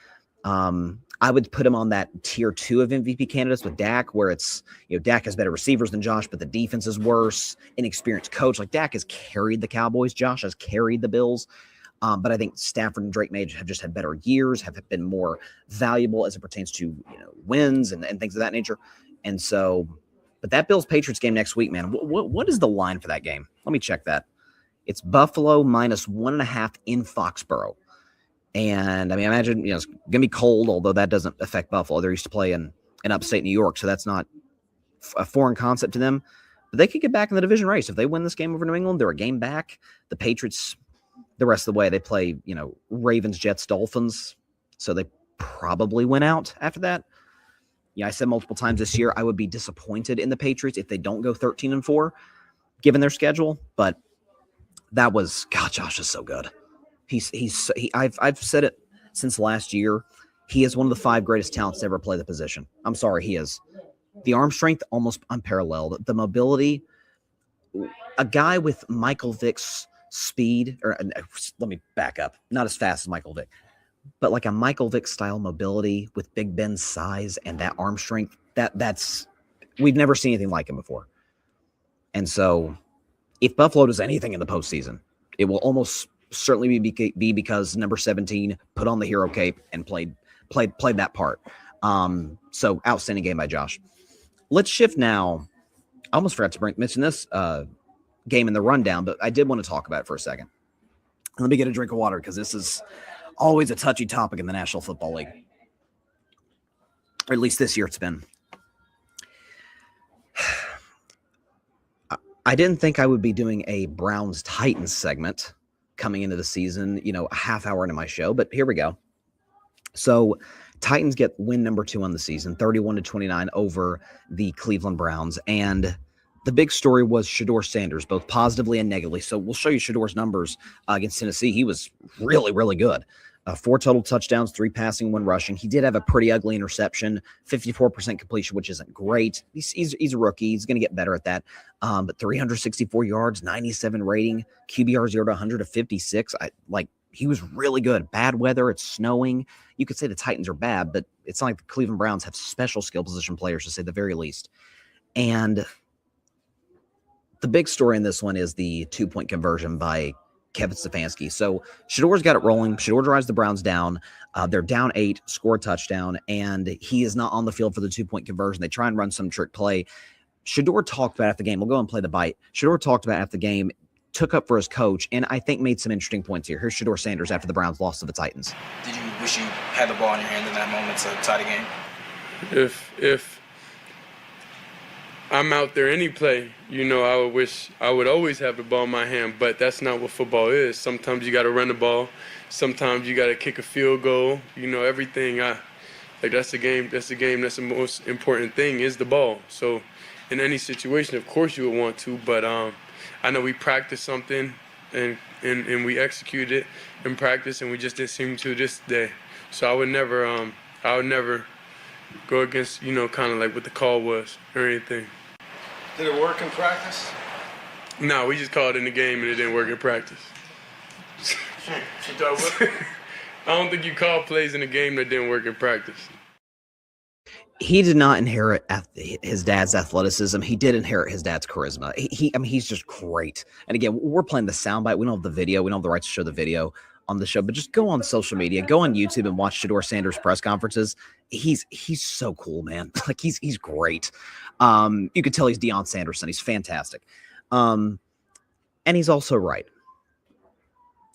I would put him on that tier 2 of MVP candidates with Dak, where it's, Dak has better receivers than Josh, but the defense is worse. Inexperienced coach. Like Dak has carried the Cowboys. Josh has carried the Bills. But I think Stafford and Drake May have just had better years, have been more valuable as it pertains to, wins and things of that nature. And so, but that Bills-Patriots game next week, man, what is the line for that game? Let me check that. It's Buffalo -1.5 in Foxborough. And I mean, imagine, it's going to be cold, although that doesn't affect Buffalo. They're used to play in upstate New York, so that's not a foreign concept to them. But they could get back in the division race. If they win this game over New England, they're a game back. The Patriots, the rest of the way, they play, Ravens, Jets, Dolphins. So they probably win out after that. I said multiple times this year, I would be disappointed in the Patriots if they don't go 13-4, given their schedule. But that was, God, Josh is so good. I've said it since last year. He is one of the 5 greatest talents to ever play the position. I'm sorry, he is. The arm strength, almost unparalleled. The mobility, a guy with Michael Vick's speed, or let me back up, not as fast as Michael Vick, but like a Michael Vick style mobility with Big Ben's size and that arm strength, that's we've never seen anything like him before. And so if Buffalo does anything in the postseason, it will almost certainly be because number 17 put on the hero cape and played that part. So outstanding game by Josh. Let's shift now. I almost forgot to mention this game in the rundown, but I did want to talk about it for a second. Let me get a drink of water because this is always a touchy topic in the National Football League. Or at least this year it's been. I didn't think I would be doing a Browns-Titans segment coming into the season, a half hour into my show, but here we go. So Titans get win number 2 on the season, 31-29 over the Cleveland Browns. And the big story was Shedeur Sanders, both positively and negatively. So we'll show you Shedeur's numbers against Tennessee. He was really, really good. 4 total touchdowns, 3 passing, 1 rushing. He did have a pretty ugly interception, 54% completion, which isn't great. He's a rookie. He's going to get better at that. But 364 yards, 97 rating, QBR 0 to 100 to 56. He was really good. Bad weather. It's snowing. You could say the Titans are bad, but it's not like the Cleveland Browns have special skill position players, to say the very least. And the big story in this one is the 2-point conversion by Kevin Stefanski. So Shedeur's got it rolling. Shedeur drives the Browns down. They're down 8, score a touchdown, and he is not on the field for the 2-point conversion. They try and run some trick play. Shedeur talked about after the game. We'll go and play the bite. Shedeur talked about after the game, took up for his coach, and I think made some interesting points here. Here's Shedeur Sanders after the Browns lost to the Titans. Did you wish you had the ball in your hand in that moment to tie the game? If I'm out there any play, I would always have the ball in my hand, but that's not what football is. Sometimes you got to run the ball. Sometimes you got to kick a field goal. Everything. That's the game. That's the most important thing is the ball. So in any situation, of course you would want to, but I know we practiced something and we executed it in practice, and we just didn't seem to this day. So I would never go against, kind of like what the call was or anything. Did it work in practice? No, we just called it in the game and it didn't work in practice. You thought what? I don't think you call plays in a game that didn't work in practice. He did not inherit his dad's athleticism. He did inherit his dad's charisma. He's just great. And again, we're playing the soundbite. We don't have the video. We don't have the rights to show the video on the show, but just go on social media, go on YouTube and watch Shedeur Sanders press conferences. He's so cool, man. Like he's great. You could tell he's Deion Sanderson. He's fantastic. And he's also right.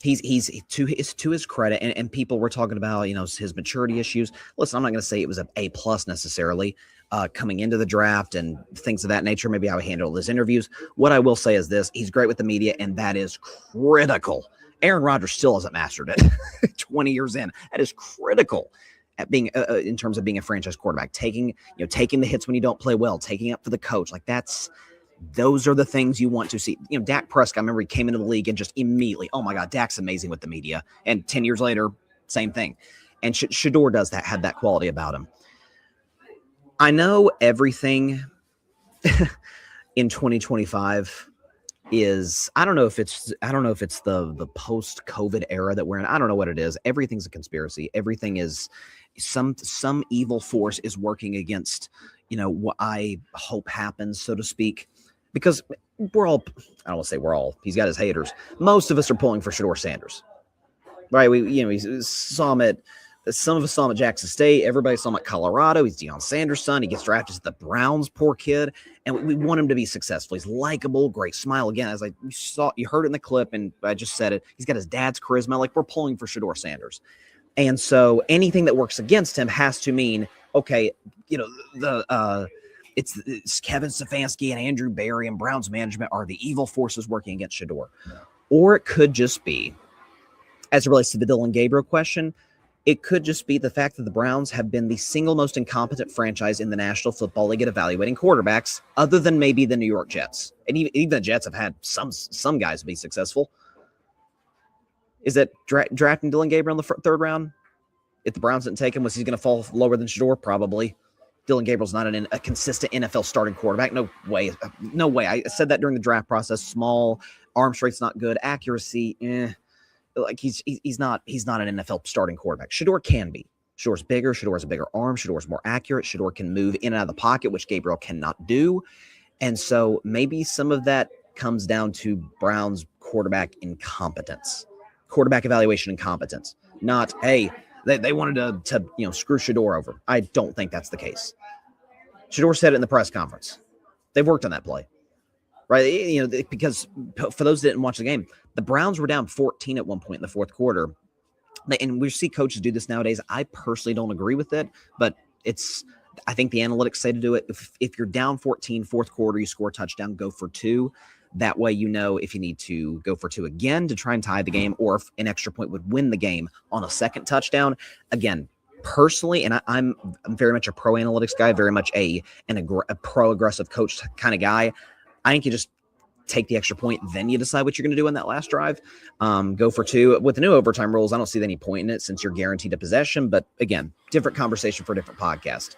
He's to his credit, and people were talking about, his maturity issues. Listen, I'm not going to say it was an A+ necessarily coming into the draft and things of that nature. Maybe how he handled his interviews. What I will say is this: he's great with the media, and that is critical. Aaron Rodgers still hasn't mastered it 20 years in. That is critical at being in terms of being a franchise quarterback, taking the hits when you don't play well, taking up for the coach. Like those are the things you want to see. Dak Prescott, I remember he came into the league and just immediately, oh my God, Dak's amazing with the media. And 10 years later, same thing. And Shedeur had that quality about him. I know everything in 2025 is, I don't know if it's the post-COVID era that we're in. I don't know what it is. Everything's a conspiracy. Everything is some evil force is working against, what I hope happens, so to speak. Because we're all, I don't want to say we're all, he's got his haters. Most of us are pulling for Shedeur Sanders, right? We saw him some of us saw him at Jackson State. Everybody saw him at Colorado. He's Deion Sanders' son. He gets drafted to the Browns, poor kid. And we want him to be successful. He's likable, great smile. Again, as you heard it in the clip, and I just said it, he's got his dad's charisma. Like, we're pulling for Shedeur Sanders. And so anything that works against him has to mean, okay, it's Kevin Stefanski and Andrew Berry and Browns management are the evil forces working against Shedeur. Yeah. Or it could just be, as it relates to the Dillon Gabriel question, it could just be the fact that the Browns have been the single most incompetent franchise in the National Football League at evaluating quarterbacks, other than maybe the New York Jets. And even the Jets have had some guys be successful. Is that drafting Dillon Gabriel in the third round? If the Browns didn't take him, was he going to fall lower than Shedeur? Probably. Dillon Gabriel's not a consistent NFL starting quarterback. No way. No way. I said that during the draft process. Small, arm straight's not good. Accuracy, like he's not an NFL starting quarterback. Shedeur can be. Shedeur's bigger. Shedeur has a bigger arm. Shedeur's more accurate. Shedeur can move in and out of the pocket, which Gabriel cannot do. And so maybe some of that comes down to Brown's quarterback incompetence, quarterback evaluation incompetence. Not, hey, they wanted to screw Shedeur over. I don't think that's the case. Shedeur said it in the press conference. They've worked on that play, right? Because for those that didn't watch the game, the Browns were down 14 at one point in the fourth quarter. And we see coaches do this nowadays. I personally don't agree with it, but I think the analytics say to do it. If you're down 14, fourth quarter, you score a touchdown, go for two. That way, if you need to go for two again to try and tie the game, or if an extra point would win the game on a second touchdown. Again, personally, and I'm very much a pro analytics guy, very much a pro aggressive coach kind of guy. I think you just take the extra point, then you decide what you're going to do on that last drive. Go for two. With the new overtime rules, I don't see any point in it since you're guaranteed a possession. But again, different conversation for a different podcast.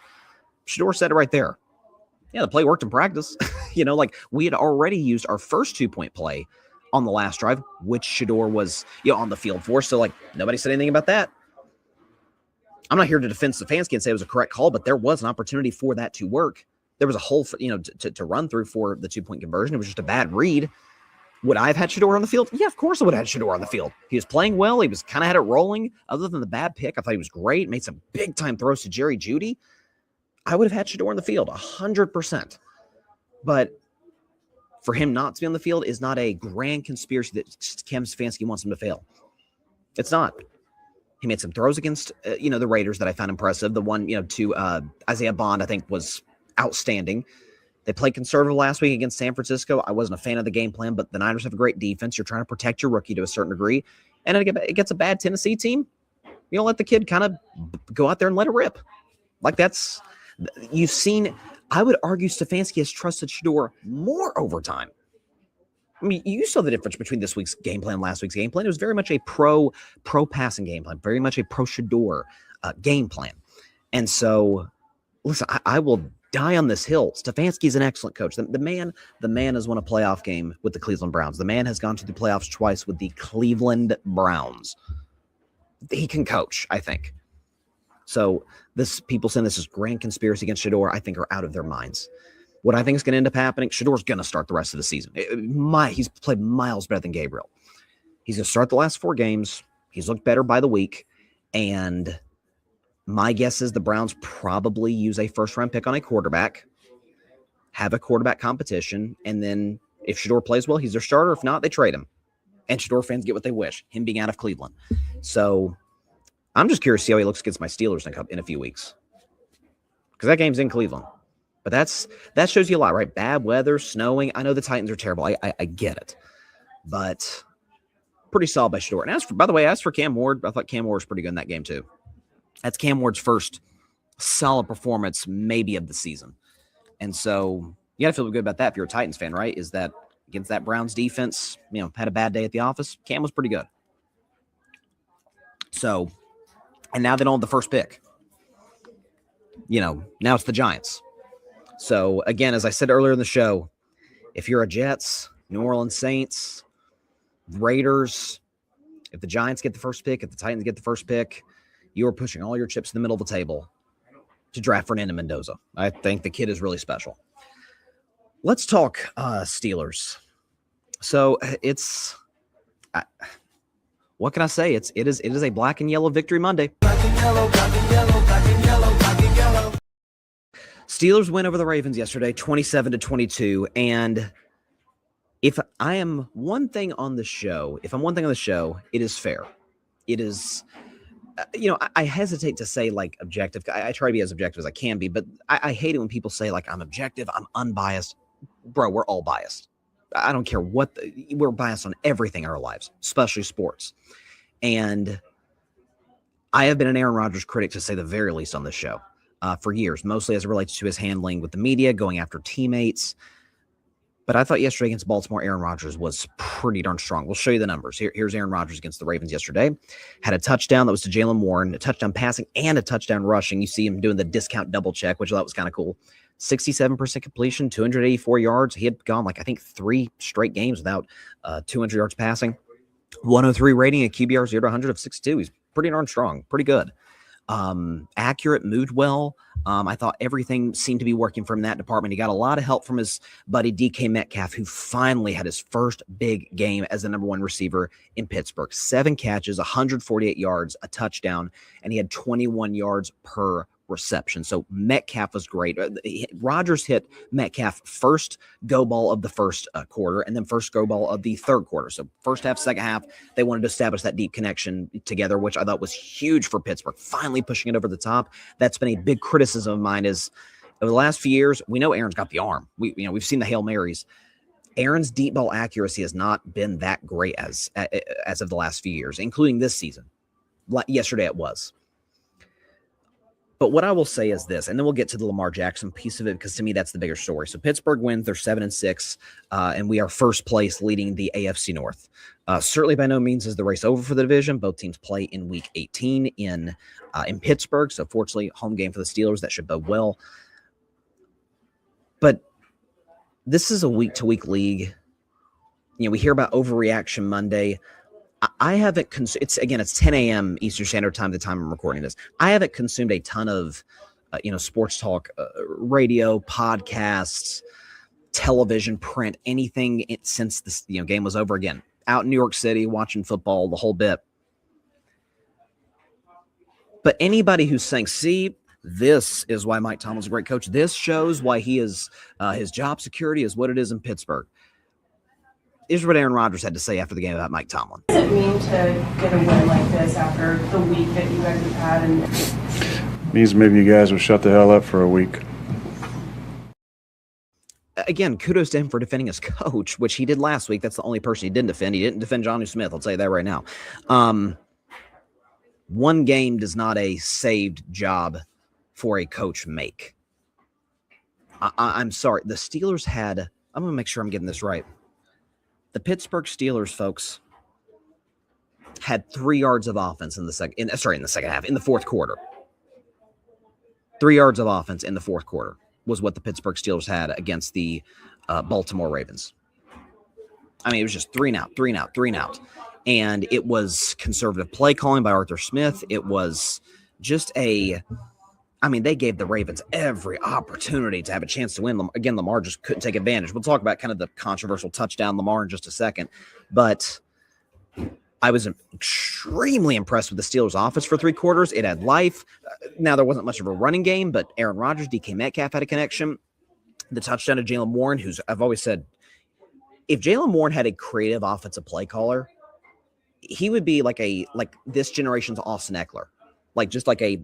Shedeur said it right there. Yeah, the play worked in practice. Like we had already used our first 2-point play on the last drive, which Shedeur was on the field for. So like nobody said anything about that. I'm not here to defend Stefanski and say it was a correct call, but there was an opportunity for that to work. There was a hole, to run through for the 2-point conversion. It was just a bad read. Would I have had Shedeur on the field? Yeah, of course I would have had Shedeur on the field. He was playing well. He was kind of had it rolling. Other than the bad pick, I thought he was great. Made some big-time throws to Jerry Jeudy. I would have had Shedeur on the field, 100%. But for him not to be on the field is not a grand conspiracy that Kevin Stefanski wants him to fail. It's not. He made some throws against, the Raiders that I found impressive. The one, to Isaiah Bond, I think, was outstanding. They played conservative last week against San Francisco. I wasn't a fan of the game plan, but the Niners have a great defense. You're trying to protect your rookie to a certain degree. And it gets a bad Tennessee team. You don't let the kid kind of go out there and let it rip. Like you've seen, I would argue Stefanski has trusted Shedeur more over time. I mean, you saw the difference between this week's game plan and last week's game plan. It was very much a pro passing game plan, very much a pro Shedeur game plan. And so, listen, I will die on this hill. Stefanski's an excellent coach. The man has won a playoff game with the Cleveland Browns. The man has gone to the playoffs twice with the Cleveland Browns. He can coach, I think. So people saying this is grand conspiracy against Shedeur, I think are out of their minds. What I think is going to end up happening, Shedeur's going to start the rest of the season. He's played miles better than Gabriel. He's going to start the last 4 games. He's looked better by the week. And my guess is the Browns probably use a first-round pick on a quarterback, have a quarterback competition, and then if Shedeur plays well, he's their starter. If not, they trade him. And Shedeur fans get what they wish, him being out of Cleveland. So I'm just curious to see how he looks against my Steelers in a few weeks. Because that game's in Cleveland. But that shows you a lot, right? Bad weather, snowing. I know the Titans are terrible. I get it. But pretty solid by Shedeur. And by the way, as for Cam Ward, I thought Cam Ward was pretty good in that game too. That's Cam Ward's first solid performance maybe of the season. And so you got to feel good about that if you're a Titans fan, right? Is that against that Browns defense, had a bad day at the office. Cam was pretty good. So, and now they don't have the first pick. Now it's the Giants. So, again, as I said earlier in the show, if you're a Jets, New Orleans Saints, Raiders, if the Giants get the first pick, if the Titans get the first pick, you are pushing all your chips in the middle of the table to draft Fernando Mendoza. I think the kid is really special. Let's talk Steelers. So what can I say? It is a black and yellow victory Monday. Black and yellow, black and yellow, black and yellow, black and yellow. Steelers win over the Ravens yesterday, 27-22. And if I'm one thing on the show, it is fair. It is, I hesitate to say like objective. I try to be as objective as I can be, but I hate it when people say like I'm objective, I'm unbiased. Bro, we're all biased. I don't care we're biased on everything in our lives, especially sports. And I have been an Aaron Rodgers critic to say the very least on this show. For years, mostly as it relates to his handling with the media, going after teammates. But I thought yesterday against Baltimore, Aaron Rodgers was pretty darn strong. We'll show you the numbers. Here's Aaron Rodgers against the Ravens yesterday. Had a touchdown that was to Jaylen Warren, a touchdown passing, and a touchdown rushing. You see him doing the discount double check, which I thought was kind of cool. 67% completion, 284 yards. He had gone I think 3 straight games without 200 yards passing. 103 rating, a QBR 0 to 100 of 62. He's pretty darn strong, pretty good. Accurate, moved well. I thought everything seemed to be working from that department. He got a lot of help from his buddy DK Metcalf, who finally had his first big game as the number 1 receiver in Pittsburgh. 7 catches, 148 yards, a touchdown, and he had 21 yards per reception. So Metcalf was great. Rodgers hit Metcalf first go ball of the first quarter and then first go ball of the third quarter. So first half, second half, they wanted to establish that deep connection together, which I thought was huge for Pittsburgh, finally pushing it over the top. That's been a big criticism of mine is over the last few years, we know Aaron's got the arm. We've seen the Hail Marys. Aaron's deep ball accuracy has not been that great as of the last few years, including this season. Yesterday it was. But what I will say is this, and then we'll get to the Lamar Jackson piece of it, because to me, that's the bigger story. So Pittsburgh wins, they're 7-6, and we are first place leading the AFC North. Certainly by no means is the race over for the division. Both teams play in week 18 in Pittsburgh. So fortunately, home game for the Steelers, that should bode well. But this is a week-to-week league. We hear about overreaction Monday. I haven't consumed, it's 10 a.m. Eastern Standard Time, the time I'm recording this. I haven't consumed a ton of, sports talk, radio, podcasts, television, print, anything since this, game was over. Again, out in New York City, watching football, the whole bit. But anybody who's saying, see, this is why Mike Tomlin's a great coach. This shows why he is, his job security is what it is in Pittsburgh. Here's what Aaron Rodgers had to say after the game about Mike Tomlin. What does it mean to get a win like this after the week that you guys have had? Means maybe you guys will shut the hell up for a week. Again, kudos to him for defending his coach, which he did last week. That's the only person he didn't defend. He didn't defend Jonnu Smith. I'll tell you that right now. One game does not a saved job for a coach make. I'm sorry. The Steelers had, I'm going to make sure I'm getting this right. The Pittsburgh Steelers, folks, had 3 yards of offense in the fourth quarter. 3 yards of offense in the fourth quarter was what the Pittsburgh Steelers had against the Baltimore Ravens. I mean, it was just 3 and out, 3 and out, 3 and out. And it was conservative play calling by Arthur Smith. It was just they gave the Ravens every opportunity to have a chance to win. Again, Lamar just couldn't take advantage. We'll talk about kind of the controversial touchdown Lamar in just a second. But I was extremely impressed with the Steelers' offense for 3 quarters. It had life. Now, there wasn't much of a running game, but Aaron Rodgers, DK Metcalf had a connection. The touchdown to Jalen Warren, who's, I've always said, if Jalen Warren had a creative offensive play caller, he would be like this generation's Austin Eckler, just like a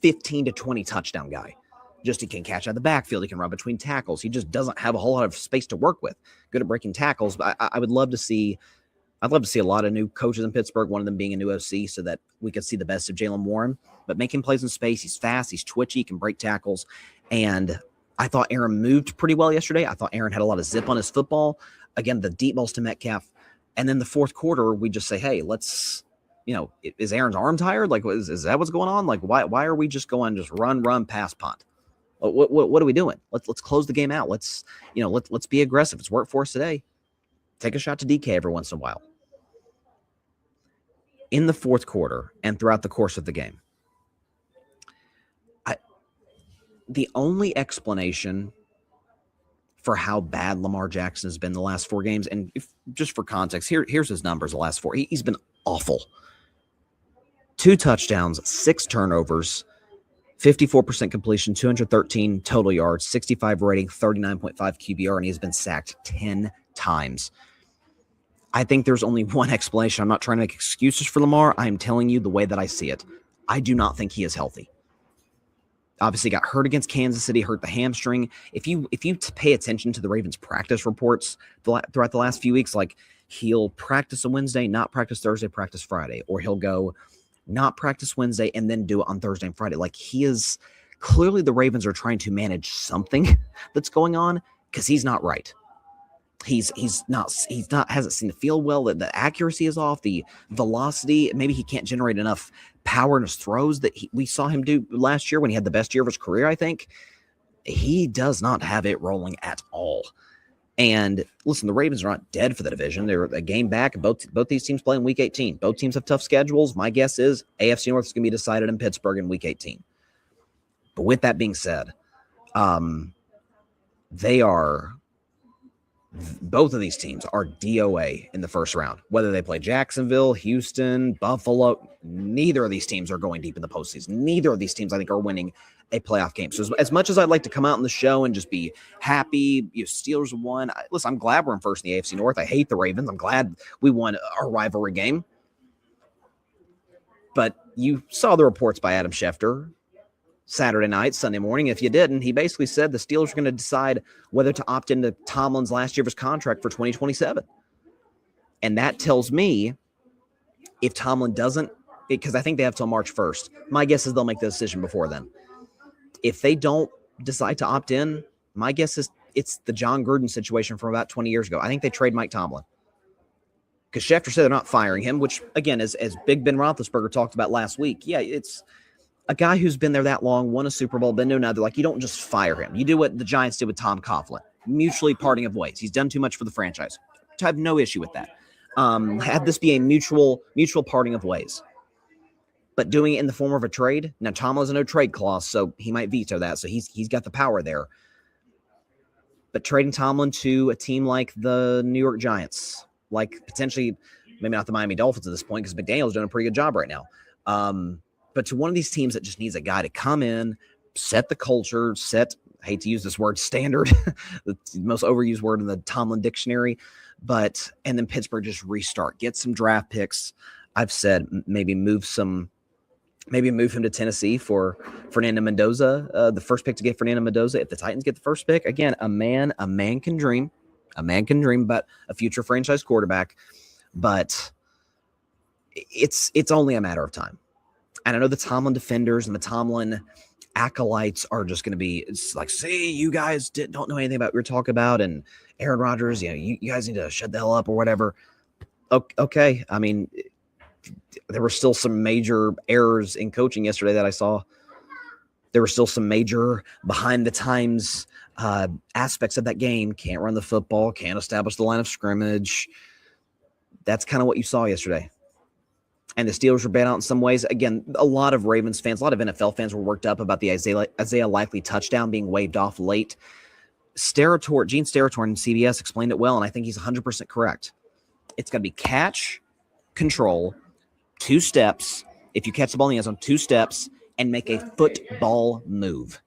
15 to 20 touchdown guy. Just he can catch out of the backfield. He can run between tackles. He just doesn't have a whole lot of space to work with. Good at breaking tackles. But I would love to see. I'd love to see a lot of new coaches in Pittsburgh. One of them being a new OC, so that we could see the best of Jalen Warren. But making plays in space. He's fast. He's twitchy. He can break tackles. And I thought Aaron moved pretty well yesterday. I thought Aaron had a lot of zip on his football. Again, the deep balls to Metcalf. And then the fourth quarter, we just say, hey, let's, is Aaron's arm tired? Is that what's going on? Why are we just going just run, pass, punt? What are we doing? Let's close the game out. Let's be aggressive. It's worked for us today. Take a shot to DK every once in a while. In the fourth quarter and throughout the course of the game, the only explanation for how bad Lamar Jackson has been the last 4 games, and just for context, here's his numbers the last 4. He's been awful. 2 touchdowns, 6 turnovers, 54% completion, 213 total yards, 65 rating, 39.5 QBR, and he's been sacked 10 times. I think there's only one explanation. I'm not trying to make excuses for Lamar. I'm telling you the way that I see it. I do not think he is healthy. Obviously got hurt against Kansas City, hurt the hamstring. If you pay attention to the Ravens practice reports throughout the last few weeks, he'll practice on Wednesday, not practice Thursday, practice Friday, or he'll go not practice Wednesday and then do it on Thursday and Friday. He is clearly, the Ravens are trying to manage something that's going on, because he's not right. He's not hasn't seen the field well. The accuracy is off. The velocity, maybe he can't generate enough power in his throws that we saw him do last year when he had the best year of his career. I think he does not have it rolling at all. And listen, the Ravens are not dead for the division. They're a game back. Both these teams play in Week 18. Both teams have tough schedules. My guess is AFC North is going to be decided in Pittsburgh in Week 18. But with that being said, both of these teams are DOA in the first round. Whether they play Jacksonville, Houston, Buffalo, neither of these teams are going deep in the postseason. Neither of these teams, I think, are winning a playoff game. So as much as I'd like to come out on the show and just be happy, Steelers won. Listen, I'm glad we're in first in the AFC North. I hate the Ravens. I'm glad we won our rivalry game. But you saw the reports by Adam Schefter Saturday night, Sunday morning. If you didn't, he basically said the Steelers are going to decide whether to opt into Tomlin's last year of his contract for 2027. And that tells me if Tomlin doesn't, because I think they have till March 1st, my guess is they'll make the decision before then. If they don't decide to opt in, my guess is it's the John Gruden situation from about 20 years ago. I think they trade Mike Tomlin. Because Schefter said they're not firing him, which, again, as Big Ben Roethlisberger talked about last week, yeah, it's a guy who's been there that long, won a Super Bowl, been to another. You don't just fire him. You do what the Giants did with Tom Coughlin, mutually parting of ways. He's done too much for the franchise. I have no issue with that. Have this be a mutual parting of ways. But doing it in the form of a trade, now Tomlin has a no trade clause, so he might veto that. So he's got the power there. But trading Tomlin to a team like the New York Giants, potentially, maybe not the Miami Dolphins at this point, because McDaniel's doing a pretty good job right now. But to one of these teams that just needs a guy to come in, set the culture, I hate to use this word, standard, the most overused word in the Tomlin dictionary, and then Pittsburgh just restart, get some draft picks. I've said maybe move him to Tennessee for Fernando Mendoza, the first pick to get Fernando Mendoza. If the Titans get the first pick, again, a man can dream. A man can dream about a future franchise quarterback, but it's only a matter of time. And I know the Tomlin defenders and the Tomlin acolytes are just going to be, see, you guys don't know anything about what we're talking about, and Aaron Rodgers, you guys need to shut the hell up or whatever. Okay. I mean, there were still some major errors in coaching yesterday that I saw. There were still some major behind the times aspects of that game. Can't run the football, can't establish the line of scrimmage. That's kind of what you saw yesterday. And the Steelers were bad out in some ways. Again, a lot of Ravens fans, a lot of NFL fans were worked up about the Isaiah Likely touchdown being waved off late. Gene Steratore in CBS explained it well, and I think he's 100% correct. It's got to be catch, control, 2 steps. If you catch the ball in the end zone, 2 steps, and make a football move.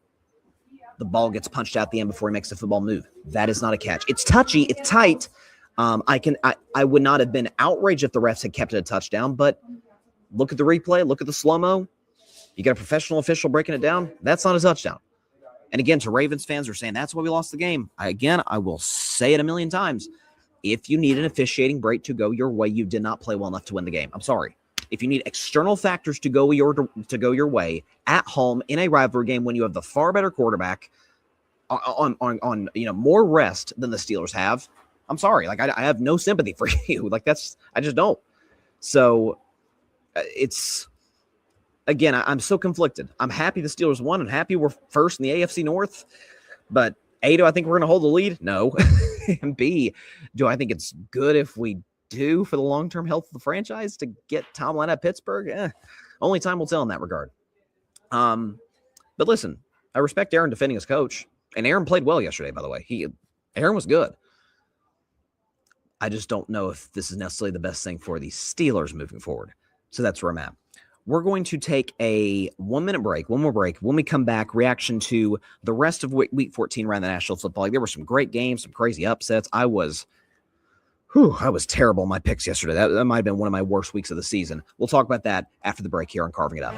The ball gets punched out the end before he makes the football move. That is not a catch. It's touchy. It's tight. I would not have been outraged if the refs had kept it a touchdown, but look at the replay. Look at the slow-mo. You got a professional official breaking it down. That's not a touchdown. And again, to Ravens fans who are saying that's why we lost the game. I will say it a million times. If you need an officiating break to go your way, you did not play well enough to win the game. I'm sorry. If you need external factors to go your way at home in a rivalry game when you have the far better quarterback on more rest than the Steelers have, I'm sorry. Like I have no sympathy for you. I just don't. So it's again, I'm so conflicted. I'm happy the Steelers won. I'm happy we're first in the AFC North. But A, do I think we're going to hold the lead? No. And B, do I think it's good if we do for the long-term health of the franchise to get Tomlin at Pittsburgh? Only time will tell in that regard. But listen, I respect Aaron defending his coach, and Aaron played well yesterday, by the way. Aaron was good. I just don't know if this is necessarily the best thing for the Steelers moving forward. So that's where I'm at. We're going to take a 1-minute break, one more break. When we come back, reaction to the rest of week 14 around the National Football League. There were some great games, some crazy upsets. I was terrible in my picks yesterday. That might have been one of my worst weeks of the season. We'll talk about that after the break here on Carving It Up.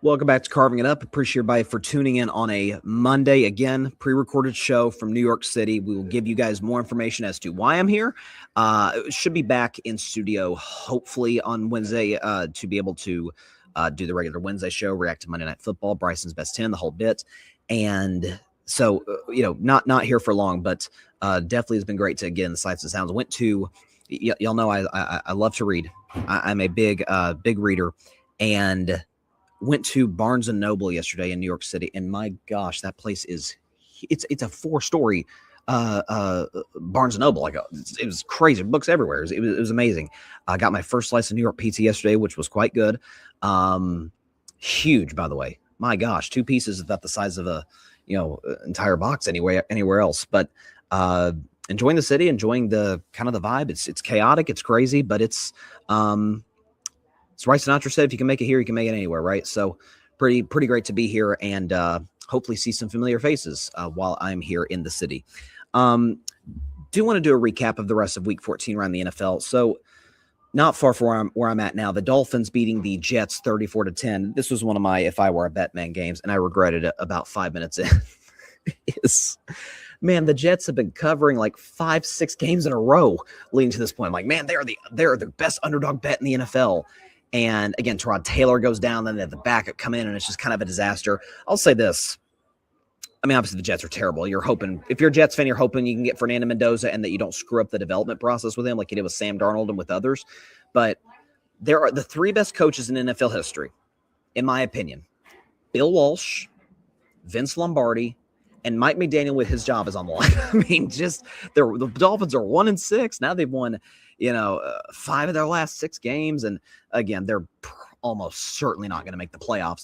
Welcome back to Carving It Up. Appreciate everybody for tuning in on a Monday. Again, pre-recorded show from New York City. We will give you guys more information as to why I'm here. Should be back in studio hopefully on Wednesday to be able to do the regular Wednesday show, react to Monday Night Football, Bryson's Best 10, the whole bit. And so, not here for long, but definitely has been great to get in the sights and sounds. Went to, y'all know I love to read. I'm a big reader, and went to Barnes & Noble yesterday in New York City, and my gosh, that place it's a 4-story Barnes & Noble. Like it was crazy. Books everywhere. It was amazing. I got my first slice of New York pizza yesterday, which was quite good. Huge, by the way. My gosh, 2 pieces about the size of a entire box anywhere else. But enjoying the city, enjoying the kind of the vibe. It's chaotic, it's crazy, but it's Rice Sinatra said, if you can make it here, you can make it anywhere, right? So pretty great to be here and hopefully see some familiar faces while I'm here in the city. Do want to do a recap of the rest of week 14 around the NFL. So not far from where I'm at now, the Dolphins beating the Jets 34-10. This was one of my if I were a Batman games, and I regretted it about 5 minutes in. Man, the Jets have been covering like 5-6 games in a row leading to this point. I'm like, man, they're the best underdog bet in the NFL. And again, Tyrod Taylor goes down, then they have the backup come in, and it's just kind of a disaster. I'll say this. I mean, obviously the Jets are terrible. You're hoping, if you're a Jets fan, you're hoping you can get Fernando Mendoza and that you don't screw up the development process with him like you did with Sam Darnold and with others. But there are the 3 best coaches in NFL history, in my opinion: Bill Walsh, Vince Lombardi, and Mike McDaniel with his job is on the line. I mean, just the Dolphins are 1-6 now. They've won 5 of their last 6 games, and again, they're almost certainly not going to make the playoffs.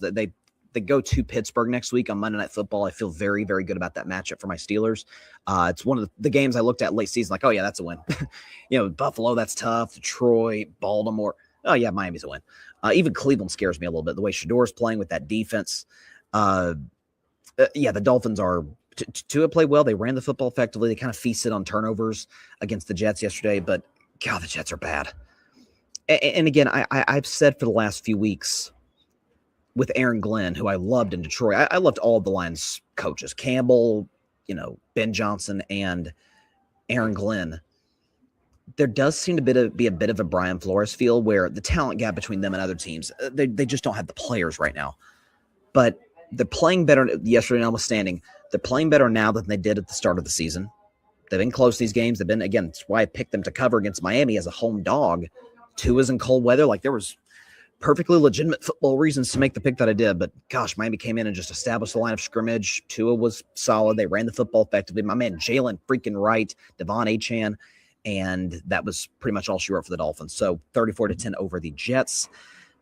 They go to Pittsburgh next week on Monday Night Football. I feel very, very good about that matchup for my Steelers. It's one of the games I looked at late season, like, oh, yeah, that's a win. Buffalo, that's tough. Detroit, Baltimore. Oh, yeah, Miami's a win. Even Cleveland scares me a little bit. The way Shedeur's playing with that defense. The Dolphins are to play well. They ran the football effectively. They kind of feasted on turnovers against the Jets yesterday, but, God, the Jets are bad. And again, I've said for the last few weeks, with Aaron Glenn, who I loved in Detroit. I loved all of the Lions coaches, Campbell, Ben Johnson, and Aaron Glenn. There does seem to be a bit of a Brian Flores feel where the talent gap between them and other teams, they just don't have the players right now. But they're playing better yesterday, notwithstanding. They're playing better now than they did at the start of the season. They've been close these games. They've been, again, that's why I picked them to cover against Miami as a home dog. Tua's in cold weather. Like, there was perfectly legitimate football reasons to make the pick that I did, but gosh, Miami came in and just established the line of scrimmage. Tua was solid. They ran the football effectively. My man Jalen freaking Wright, Devon Achane, and that was pretty much all she wrote for the Dolphins. So 34-10 over the Jets.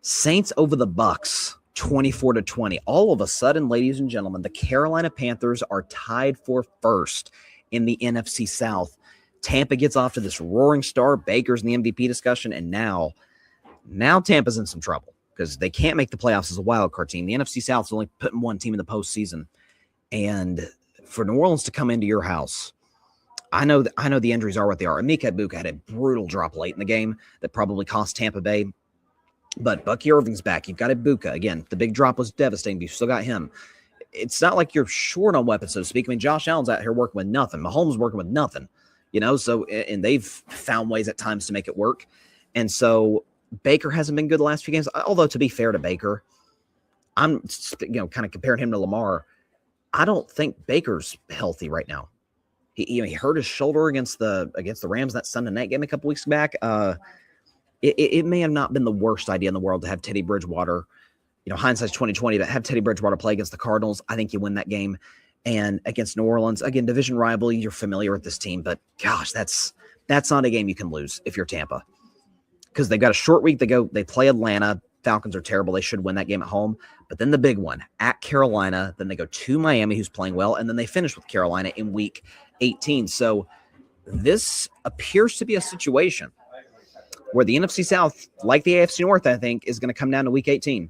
Saints over the Bucks, 24-20. All of a sudden, ladies and gentlemen, the Carolina Panthers are tied for first in the NFC South. Tampa gets off to this roaring start. Baker's in the MVP discussion, and now Tampa's in some trouble because they can't make the playoffs as a wild card team. The NFC South is only putting one team in the postseason. And for New Orleans to come into your house, I know the injuries are what they are. Emeka Egbuka had a brutal drop late in the game that probably cost Tampa Bay. But Bucky Irving's back. You've got Egbuka. Again, the big drop was devastating, but you've still got him. It's not like you're short on weapons, so to speak. I mean, Josh Allen's out here working with nothing. Mahomes working with nothing. And they've found ways at times to make it work. And so Baker hasn't been good the last few games, although to be fair to Baker, I'm kind of comparing him to Lamar. I don't think Baker's healthy right now. He hurt his shoulder against the Rams that Sunday night game a couple weeks back. It may have not been the worst idea in the world to have Teddy Bridgewater, hindsight's 2020, but have Teddy Bridgewater play against the Cardinals. I think you win that game. And against New Orleans, again, division rival, you're familiar with this team, but gosh, that's not a game you can lose if you're Tampa. Because they've got a short week. They play Atlanta. Falcons are terrible. They should win that game at home. But then the big one at Carolina. Then they go to Miami, who's playing well. And then they finish with Carolina in week 18. So this appears to be a situation where the NFC South, like the AFC North, I think, is going to come down to week 18.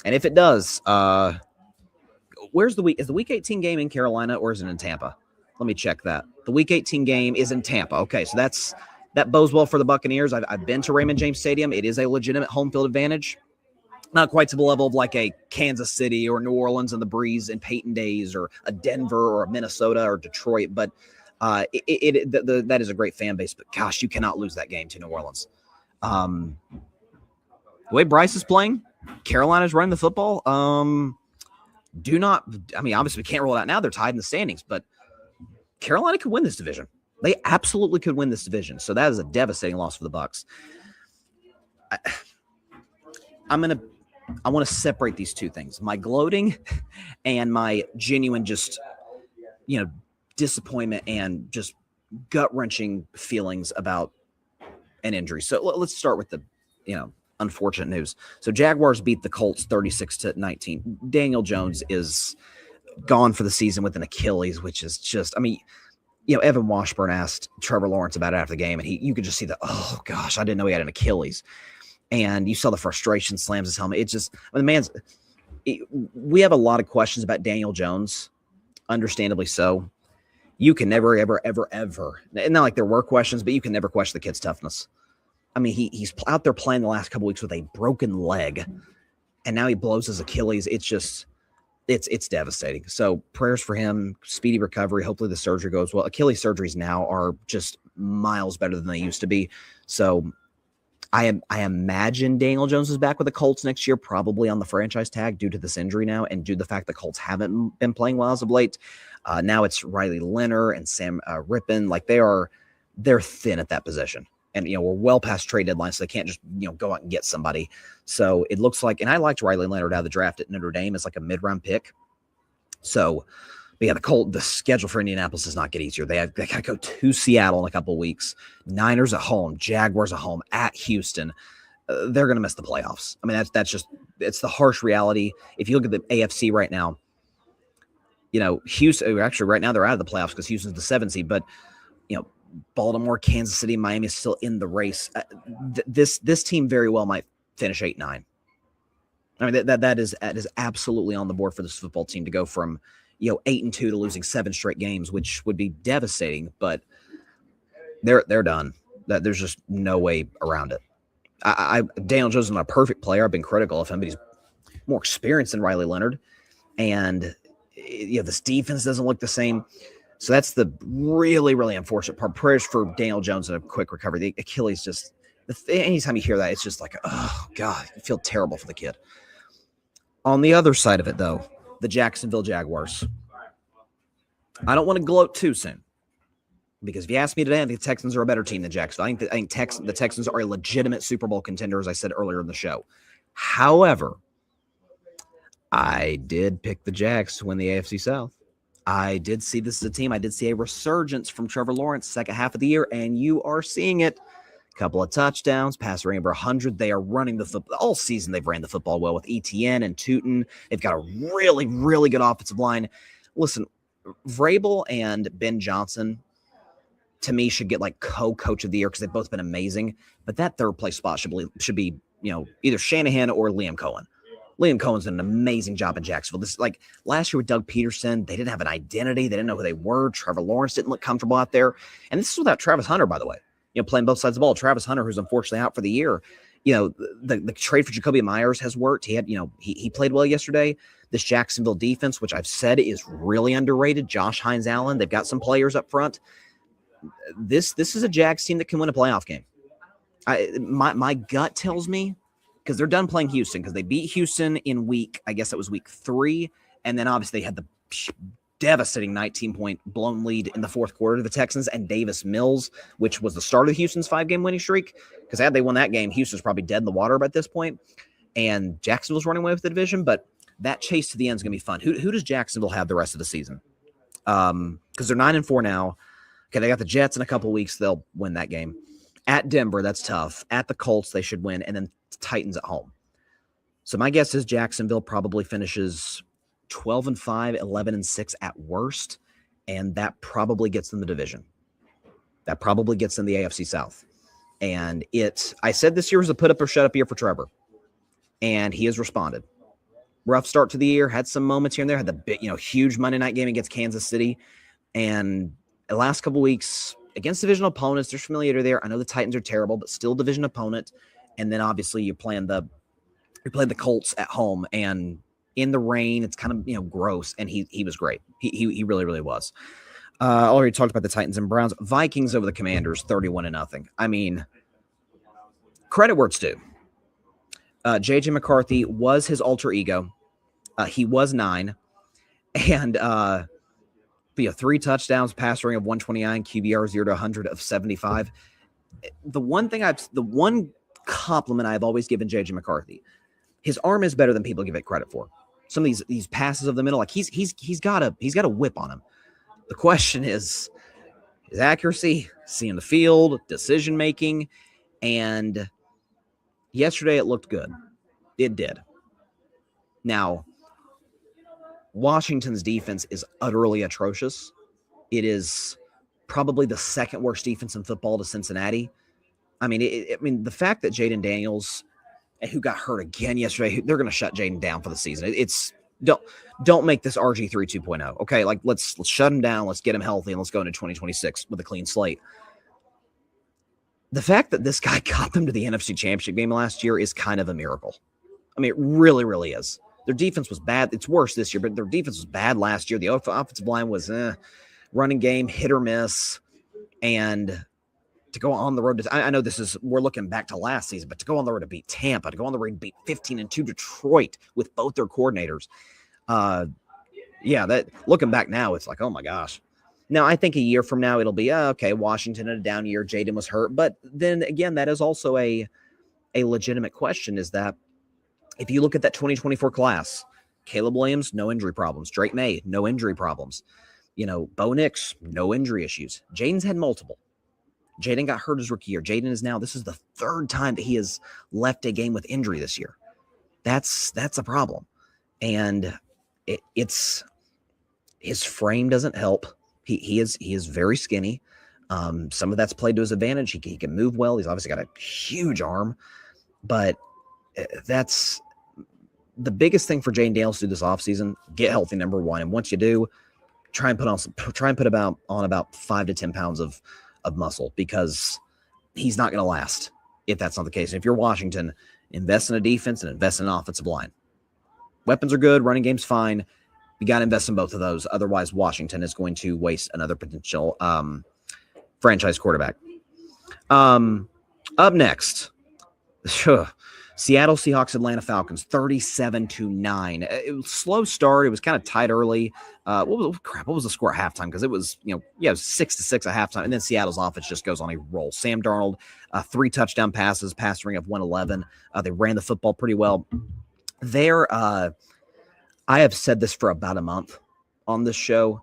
And if it does, is the week 18 game in Carolina or is it in Tampa? Let me check that. The week 18 game is in Tampa. Okay, so that bodes well for the Buccaneers. I've been to Raymond James Stadium. It is a legitimate home field advantage. Not quite to the level of like a Kansas City or New Orleans and the Breeze and Peyton days or a Denver or a Minnesota or Detroit, but that is a great fan base. But gosh, you cannot lose that game to New Orleans. The way Bryce is playing, Carolina's running the football. Obviously we can't roll it out now. They're tied in the standings, but Carolina could win this division. They absolutely could win this division. So that is a devastating loss for the Bucs. I want to separate these two things. My gloating and my genuine disappointment and just gut-wrenching feelings about an injury. So let's start with the, unfortunate news. So Jaguars beat the Colts 36-19. Daniel Jones is gone for the season with an Achilles, which is just, Evan Washburn asked Trevor Lawrence about it after the game, and you could just see oh gosh, I didn't know he had an Achilles. And you saw the frustration, slams his helmet. It's just, we have a lot of questions about Daniel Jones, understandably so. You can never, ever, ever, ever, not like there were questions, but you can never question the kid's toughness. He's out there playing the last couple weeks with a broken leg, and now he blows his Achilles. It's just, it's devastating. So prayers for him, speedy recovery. Hopefully the surgery goes well. Achilles surgeries now are just miles better than they used to be. So I imagine Daniel Jones is back with the Colts next year, probably on the franchise tag due to this injury now and due to the fact the Colts haven't been playing well as of late. Now it's Riley Leonard and Sam Rippon. Like they're thin at that position. And, we're well past trade deadline, so they can't just, go out and get somebody. So it looks like, and I liked Riley Leonard out of the draft at Notre Dame as like a mid-round pick. So But yeah, the schedule for Indianapolis does not get easier. They got to go to Seattle in a couple of weeks. Niners at home, Jaguars at home, at Houston. They're going to miss the playoffs. I mean, that's just it's the harsh reality. If you look at the AFC right now, Houston actually right now they're out of the playoffs because Houston's the 7th seed. But Baltimore, Kansas City, Miami is still in the race. This team very well might finish 8-9. I mean that is absolutely on the board for this football team to go from 8-2 to losing 7 straight games, which would be devastating. But they're done. There's just no way around it. Daniel Jones is not a perfect player. I've been critical of him, but he's more experienced than Riley Leonard, and this defense doesn't look the same. So that's the really, really unfortunate part. Prayers for Daniel Jones and a quick recovery. The Achilles just anytime you hear that, it's just like, oh God, I feel terrible for the kid. On the other side of it, though, the Jacksonville Jaguars. I don't want to gloat too soon. Because if you ask me today, I think the Texans are a better team than Jacksonville. I think the Texans are a legitimate Super Bowl contender, as I said earlier in the show. However, I did pick the Jags to win the AFC South. I did see this as a team. I did see a resurgence from Trevor Lawrence second half of the year, and you are seeing it. Couple of touchdowns, pass rating over 100. They are running the football all season. They've ran the football well with ETN and Tootin. They've got a really, really good offensive line. Listen, Vrabel and Ben Johnson, to me, should get like co-coach of the year because they've both been amazing. But that third place spot should be either Shanahan or Liam Cohen. Liam Cohen's done an amazing job in Jacksonville. This like last year with Doug Peterson, they didn't have an identity. They didn't know who they were. Trevor Lawrence didn't look comfortable out there. And this is without Travis Hunter, by the way. Playing both sides of the ball. Travis Hunter, who's unfortunately out for the year. The trade for Jacoby Myers has worked. He had, he played well yesterday. This Jacksonville defense, which I've said is really underrated. Josh Hines Allen, they've got some players up front. This is a Jags team that can win a playoff game. My gut tells me, because they're done playing Houston, because they beat Houston in week 3, and then obviously they had the devastating 19-point blown lead in the fourth quarter to the Texans and Davis Mills, which was the start of Houston's 5-game winning streak. Because had they won that game, Houston's probably dead in the water at this point, and Jacksonville's running away with the division. But that chase to the end is going to be fun. Who does Jacksonville have the rest of the season? Because they're 9-4 now. Okay, they got the Jets in a couple weeks. They'll win that game. At Denver, that's tough. At the Colts, they should win. And then Titans at home. So my guess is Jacksonville probably finishes 12-5, 11-6 at worst. And that probably gets them the division. That probably gets them the AFC South. And I said this year was a put up or shut up year for Trevor. And he has responded. Rough start to the year, had some moments here and there, had the big, huge Monday night game against Kansas City. And the last couple weeks against divisional opponents, there's familiarity there. I know the Titans are terrible, but still division opponent. And then obviously you're playing the Colts at home and in the rain. It's kind of gross. And he was great. He really, really was. I already talked about the Titans and Browns. Vikings over the Commanders, 31-0. I mean, credit where it's due. JJ McCarthy was his alter ego. He was 9. And 3 touchdowns, pass rating of 129, QBR 0 to 100 of 75. The one compliment I've always given JJ McCarthy, his arm is better than people give it credit for. Some of these passes of the middle, like he's got a whip on him. The question is his accuracy, seeing the field, decision making, and yesterday it looked good. It did. Now, Washington's defense is utterly atrocious. It is probably the second worst defense in football to Cincinnati. I mean, the fact that Jaden Daniels, who got hurt again yesterday, they're going to shut Jaden down for the season. It's don't make this RG3 2.0. Okay, like let's shut him down, let's get him healthy, and let's go into 2026 with a clean slate. The fact that this guy got them to the NFC Championship game last year is kind of a miracle. I mean, it really, really is. Their defense was bad. It's worse this year, but their defense was bad last year. The offensive line was running game, hit or miss. And to go on the road to, I know we're looking back to last season, but to go on the road to beat Tampa, to go on the road and beat 15-2 Detroit with both their coordinators. That looking back now, it's like, oh my gosh. Now, I think a year from now, it'll be, okay, Washington in a down year, Jaden was hurt. But then again, that is also a legitimate question, is that if you look at that 2024 class, Caleb Williams, no injury problems. Drake May, no injury problems. Bo Nix, no injury issues. Jaden's had multiple. Jaden got hurt his rookie year. Jaden is now, this is the third time that he has left a game with injury this year. That's a problem. And it's his frame doesn't help. He is very skinny. Some of that's played to his advantage. He can move well. He's obviously got a huge arm, but that's the biggest thing for Jaden Daniels to do this offseason. Get healthy, number one. And once you do, try and put on about 5 to 10 pounds of muscle, because he's not going to last if that's not the case. And if you're Washington, invest in a defense and invest in an offensive line. Weapons are good. Running game's fine. You got to invest in both of those. Otherwise, Washington is going to waste another potential franchise quarterback. Up next, Seattle Seahawks, Atlanta Falcons, 37-9. It was a slow start. It was kind of tight early. What was the score at halftime? Because it was, it was 6-6 at halftime. And then Seattle's offense just goes on a roll. Sam Darnold, 3 touchdown passes, pass ring of 111. They ran the football pretty well. I have said this for about a month on this show.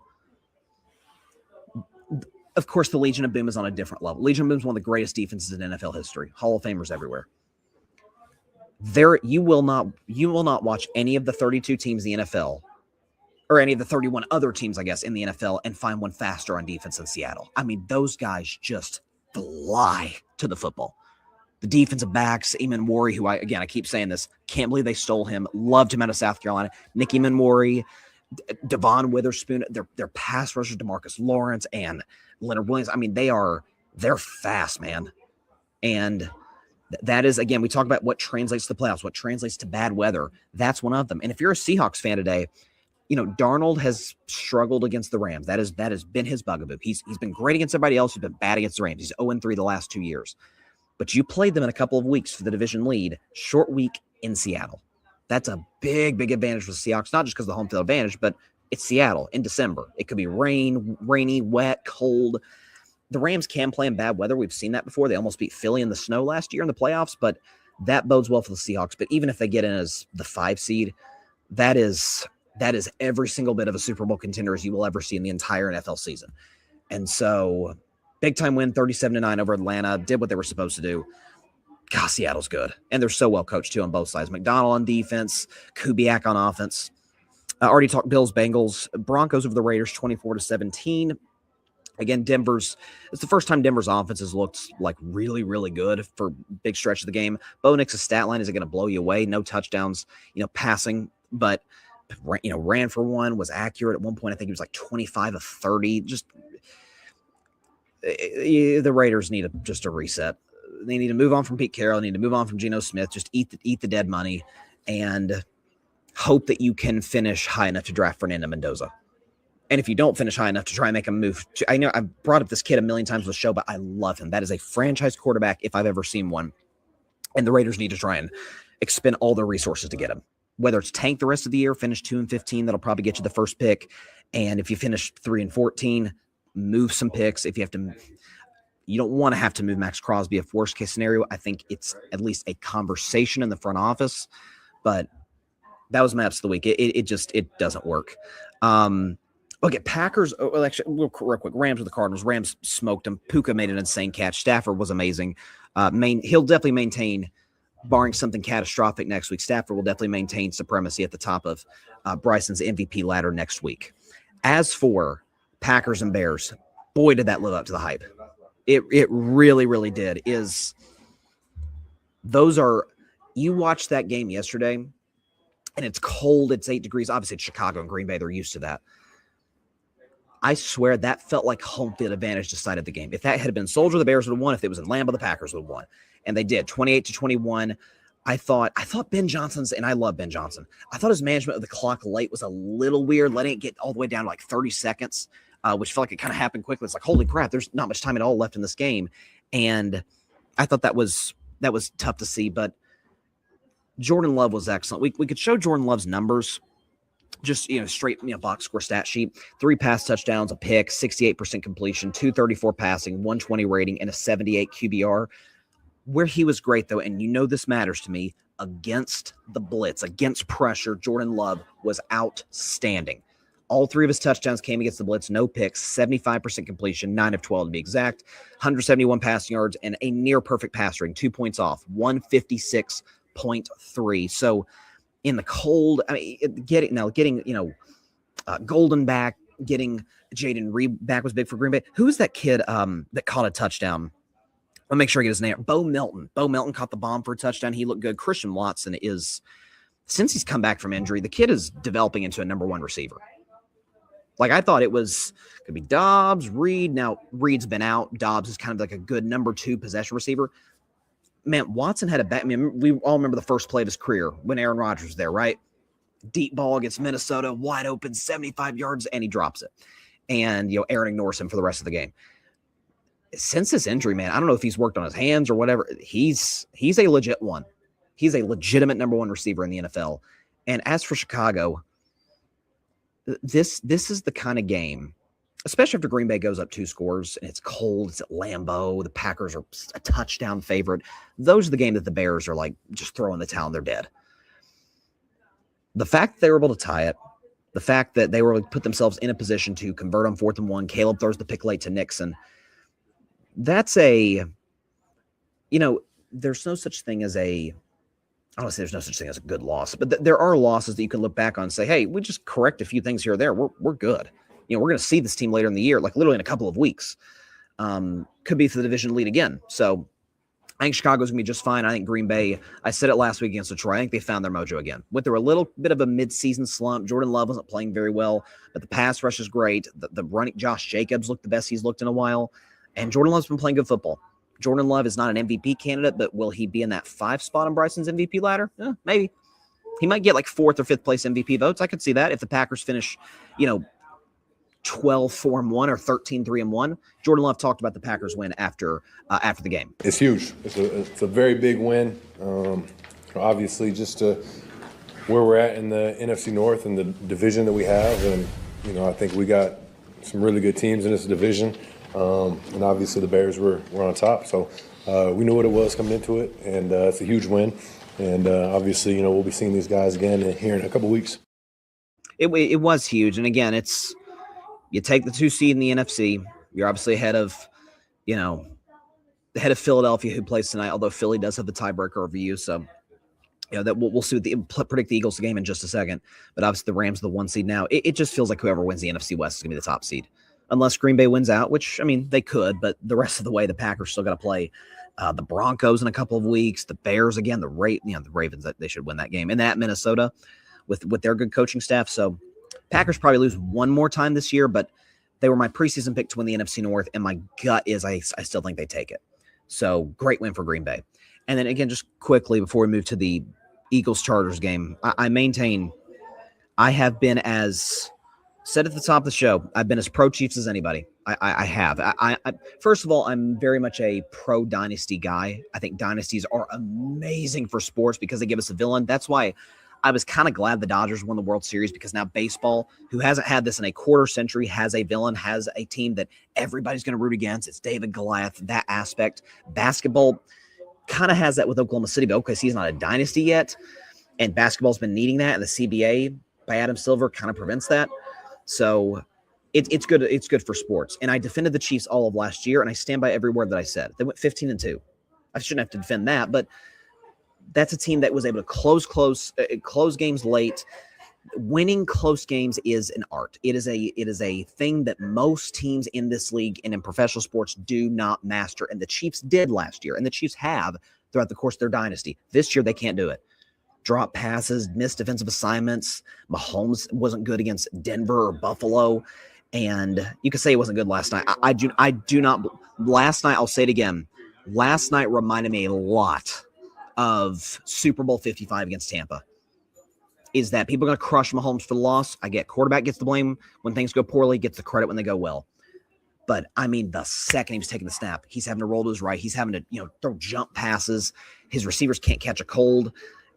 Of course, the Legion of Boom is on a different level. Legion of Boom is one of the greatest defenses in NFL history. Hall of Famers everywhere. You will not watch any of the 32 teams in the NFL, or any of the 31 other teams, I guess, in the NFL, and find one faster on defense than Seattle. I mean, those guys just fly to the football. The defensive backs, Eamon Warry, who I keep saying this, can't believe they stole him. Loved him out of South Carolina. Nick Eamon Warry, Devon Witherspoon, their pass rushers, DeMarcus Lawrence and Leonard Williams. I mean, they're fast, man. And that is, again, we talk about what translates to the playoffs, what translates to bad weather. That's one of them. And if you're a Seahawks fan today, Darnold has struggled against the Rams. That has been his bugaboo. He's been great against everybody else. He's been bad against the Rams. He's 0-3 the last 2 years. But you played them in a couple of weeks for the division lead, short week in Seattle. That's a big, big advantage for the Seahawks, not just because of the home field advantage, but it's Seattle in December. It could be rainy, wet, cold. The Rams can play in bad weather. We've seen that before. They almost beat Philly in the snow last year in the playoffs, but that bodes well for the Seahawks. But even if they get in as the 5 seed, that is every single bit of a Super Bowl contender as you will ever see in the entire NFL season. And so, big time win, 37-9 over Atlanta. Did what they were supposed to do. God, Seattle's good. And they're so well coached, too, on both sides. McDonald on defense, Kubiak on offense. I already talked Bills, Bengals. Broncos over the Raiders, 24-17. Again, it's the first time Denver's offense has looked like really, really good for a big stretch of the game. Bo Nix's stat line isn't going to blow you away. No touchdowns, passing, but, ran for one, was accurate. At one point, I think he was like 25 of 30. Just the Raiders need just a reset. They need to move on from Pete Carroll. They need to move on from Geno Smith. Just eat the dead money and hope that you can finish high enough to draft Fernando Mendoza. And if you don't finish high enough to try and make a move, I know I've brought up this kid a million times on the show, but I love him. That is a franchise quarterback if I've ever seen one. And the Raiders need to try and expend all their resources to get him. Whether it's tank the rest of the year, finish 2-15, that'll probably get you the first pick. And if you finish 3-14, move some picks. If you have to, you don't want to have to move Max Crosby. If worst case scenario, I think it's at least a conversation in the front office. But that was my ups of the week. It doesn't work. Okay, Packers. Well, actually, real quick. Rams with the Cardinals. Rams smoked them. Puka made an insane catch. Stafford was amazing. He'll definitely maintain, barring something catastrophic next week. Stafford will definitely maintain supremacy at the top of Bryson's MVP ladder next week. As for Packers and Bears, boy, did that live up to the hype. It really, really did. You watched that game yesterday, and it's cold. It's 8 degrees. Obviously, it's Chicago and Green Bay. They're used to that. I swear that felt like home field advantage decided the game. If that had been Soldier, the Bears would have won. If it was in Lambeau, the Packers would have won. And they did, 28-21. I thought Ben Johnson's, and I love Ben Johnson, I thought his management of the clock late was a little weird, letting it get all the way down to like 30 seconds, which felt like it kind of happened quickly. It's like, holy crap, there's not much time at all left in this game. And I thought that was tough to see, but Jordan Love was excellent. We could show Jordan Love's numbers, just, straight, box score stat sheet. 3 pass touchdowns, a pick, 68% completion, 234 passing, 120 rating, and a 78 QBR. Where he was great, though, and this matters to me, against the blitz, against pressure, Jordan Love was outstanding. All 3 of his touchdowns came against the blitz, no picks, 75% completion, 9 of 12 to be exact, 171 passing yards, and a near-perfect pass rating, 2 points off, 156.3. So in the cold, I mean, getting Golden back, getting Jaden Reed back was big for Green Bay. Who was that kid that caught a touchdown? I'll make sure I get his name. Bo Melton. Bo Melton caught the bomb for a touchdown. He looked good. Christian Watson is, since he's come back from injury, the kid is developing into a number 1 receiver. Like, I thought it could be Dobbs, Reed. Now, Reed's been out. Dobbs is kind of like a good number 2 possession receiver. Man, Watson had we all remember the first play of his career when Aaron Rodgers was there, right? Deep ball against Minnesota, wide open, 75 yards, and he drops it. And, Aaron ignores him for the rest of the game. Since this injury, man, I don't know if he's worked on his hands or whatever. He's a legit one. He's a legitimate number 1 receiver in the NFL. And as for Chicago, this is the kind of game, especially after Green Bay goes up 2 scores and it's cold, it's at Lambeau, the Packers are a touchdown favorite. Those are the game that the Bears are like just throwing the towel and they're dead. The fact that they were able to tie it, the fact that they were able to put themselves in a position to convert on 4th and 1, Caleb throws the pick late to Nixon. That's there's no such thing as I don't want to say there's no such thing as a good loss, but there are losses that you can look back on and say, hey, we just correct a few things here or there. We're good. We're going to see this team later in the year, like literally in a couple of weeks. Could be for the division lead again. So I think Chicago's going to be just fine. I think Green Bay, I said it last week against Detroit, I think they found their mojo again. Went through a little bit of a midseason slump. Jordan Love wasn't playing very well, but the pass rush is great. The running, Josh Jacobs looked the best he's looked in a while. And Jordan Love's been playing good football. Jordan Love is not an MVP candidate, but will he be in that 5 spot on Bryson's MVP ladder? Maybe. He might get like 4th or 5th place MVP votes. I could see that if the Packers finish, 12-4-1 or 13-3-1. Jordan Love talked about the Packers win after the game. It's huge. It's a very big win. Obviously, just to where we're at in the NFC North and the division that we have, and I think we got some really good teams in this division. And obviously the Bears were on top, so we knew what it was coming into it, and it's a huge win. And obviously, we'll be seeing these guys again here in a couple weeks. It was huge, and again, it's you take the 2 seed in the NFC. You're obviously ahead of Philadelphia, who plays tonight. Although Philly does have the tiebreaker over you, so that we'll see. Predict the Eagles game in just a second. But obviously the Rams are the 1 seed now. It just feels like whoever wins the NFC West is going to be the top seed. Unless Green Bay wins out, which, they could, but the rest of the way, the Packers still got to play the Broncos in a couple of weeks, the Bears again, the Ravens, they should win that game, and at Minnesota with their good coaching staff. So Packers probably lose one more time this year, but they were my preseason pick to win the NFC North, and my gut is I still think they take it. So great win for Green Bay. And then again, just quickly before we move to the Eagles-Chargers game, I maintain I have been as said at the top of the show, I've been as pro-Chiefs as anybody. I have. First of all, I'm very much a pro-dynasty guy. I think dynasties are amazing for sports because they give us a villain. That's why I was kind of glad the Dodgers won the World Series, because now baseball, who hasn't had this in a quarter century, has a villain, has a team that everybody's going to root against. It's David Goliath, that aspect. Basketball kind of has that with Oklahoma City, but OKC's not a dynasty yet, and basketball's been needing that, and the CBA by Adam Silver kind of prevents that. So it's good. It's good for sports. And I defended the Chiefs all of last year, and I stand by every word that I said. They went 15-2. I shouldn't have to defend that, but that's a team that was able to close games late. Winning close games is an art. It is a thing that most teams in this league and in professional sports do not master. And the Chiefs did last year, and the Chiefs have throughout the course of their dynasty. This year, they can't do it. Drop passes, missed defensive assignments. Mahomes wasn't good against Denver or Buffalo. And you could say he wasn't good last night. I do not. Last night, I'll say it again. Last night reminded me a lot of Super Bowl 55 against Tampa. Is that people are going to crush Mahomes for the loss? I get quarterback gets the blame when things go poorly, gets the credit when they go well. But, the second he was taking the snap, he's having to roll to his right. He's having to, throw jump passes. His receivers can't catch a cold.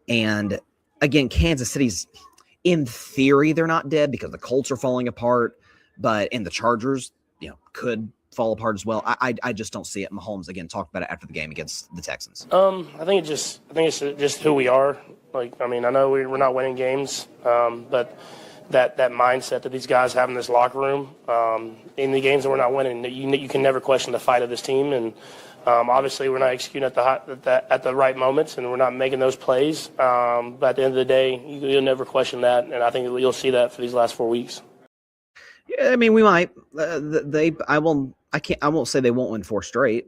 And, again, Kansas City's, in theory, they're not dead because the Colts are falling apart. But, and the Chargers, could fall apart as well? I just don't see it. Mahomes, again, talked about it after the game against the Texans. I think it's just who we are. Like, I mean, I know we're not winning games, but that mindset that these guys have in this locker room, in the games that we're not winning, you can never question the fight of this team. And obviously, we're not executing at the right moments, and we're not making those plays. But at the end of the day, you'll never question that, and I think you'll see that for these last 4 weeks. Yeah, I mean, we might. I won't say they won't win 4 straight.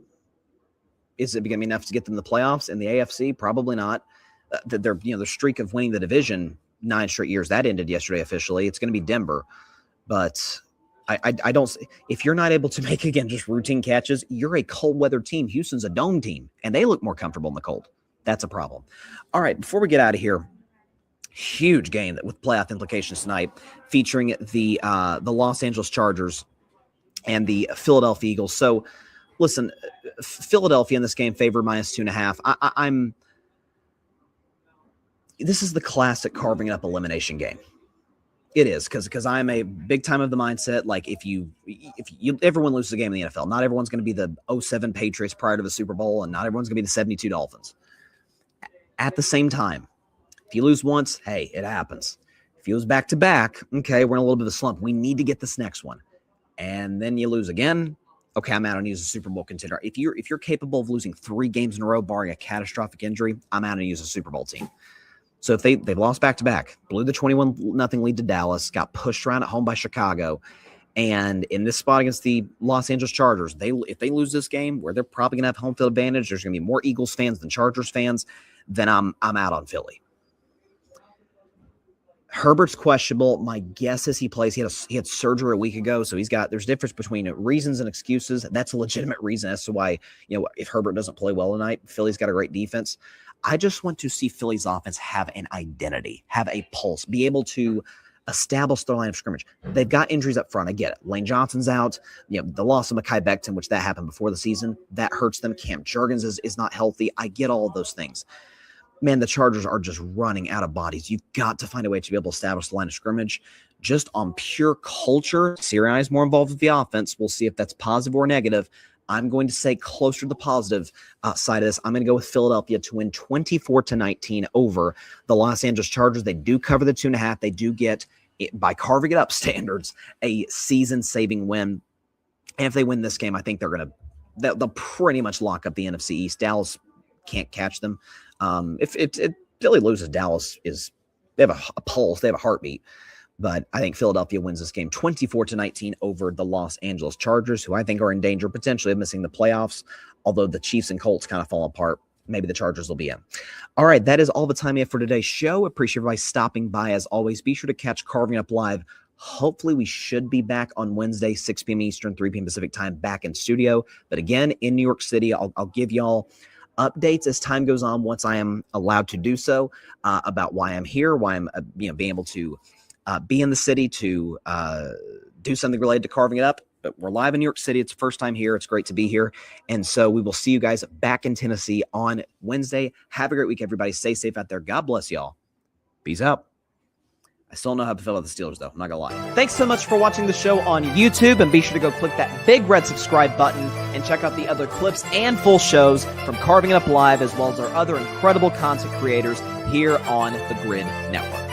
Is it going to be enough to get them the playoffs in the AFC? Probably not. Their streak of winning the division 9 straight years, that ended yesterday officially. It's going to be Denver, but I don't. If you're not able to make, again, just routine catches, you're a cold weather team. Houston's a dome team, and they look more comfortable in the cold. That's a problem. All right, before we get out of here, huge game with playoff implications tonight, featuring the Los Angeles Chargers and the Philadelphia Eagles. So, listen, Philadelphia in this game favored -2.5. This is the classic carving up elimination game. It is, because I'm a big time of the mindset. Like, if everyone loses a game in the NFL, not everyone's going to be the 2007 Patriots prior to the Super Bowl, and not everyone's going to be the 72 Dolphins. At the same time, if you lose once, hey, it happens. If you lose back-to-back, okay, we're in a little bit of a slump. We need to get this next one. And then you lose again, okay, I'm out on you as a Super Bowl contender. If you're capable of losing 3 games in a row, barring a catastrophic injury, I'm out on you as a Super Bowl team. So if they've lost back-to-back, blew the 21-0 lead to Dallas, got pushed around at home by Chicago, and in this spot against the Los Angeles Chargers, if they lose this game, where they're probably going to have home field advantage, there's going to be more Eagles fans than Chargers fans, then I'm out on Philly. Herbert's questionable. My guess is he plays. He had surgery a week ago, so there's a difference between reasons and excuses. That's a legitimate reason as to why, if Herbert doesn't play well tonight, Philly's got a great defense. I just want to see Philly's offense have an identity, have a pulse, be able to establish their line of scrimmage. They've got injuries up front. I get it. Lane Johnson's out. The loss of Mekhi Becton, which that happened before the season, that hurts them. Cam Jurgens is not healthy. I get all of those things. Man, the Chargers are just running out of bodies. You've got to find a way to be able to establish the line of scrimmage. Just on pure culture, Sirianni is more involved with the offense. We'll see if that's positive or negative. I'm going to say closer to the positive side of this. I'm going to go with Philadelphia to win 24-19 over the Los Angeles Chargers. They do cover the 2.5. They do get, by carving it up standards, a season-saving win. And if they win this game, I think they'll pretty much lock up the NFC East. Dallas can't catch them. If Philly loses, Dallas they have a pulse, they have a heartbeat. But I think Philadelphia wins this game 24-19 over the Los Angeles Chargers, who I think are in danger potentially of missing the playoffs. Although the Chiefs and Colts kind of fall apart, maybe the Chargers will be in. All right, that is all the time we have for today's show. Appreciate everybody stopping by as always. Be sure to catch Carving Up Live. Hopefully we should be back on Wednesday, 6 p.m. Eastern, 3 p.m. Pacific time, back in studio. But again, in New York City, I'll give y'all updates as time goes on once I am allowed to do so about why I'm here, why I'm being able to be in the city to do something related to carving it up. But we're live in New York City. It's the first time here. It's great to be here. And so we will see you guys back in Tennessee on Wednesday. Have a great week, everybody. Stay safe out there. God bless y'all. Peace out. I still don't know how to fill out the Steelers, though. I'm not going to lie. Thanks so much for watching the show on YouTube. And be sure to go click that big red subscribe button and check out the other clips and full shows from Carving It Up Live, as well as our other incredible content creators here on the Grid Network.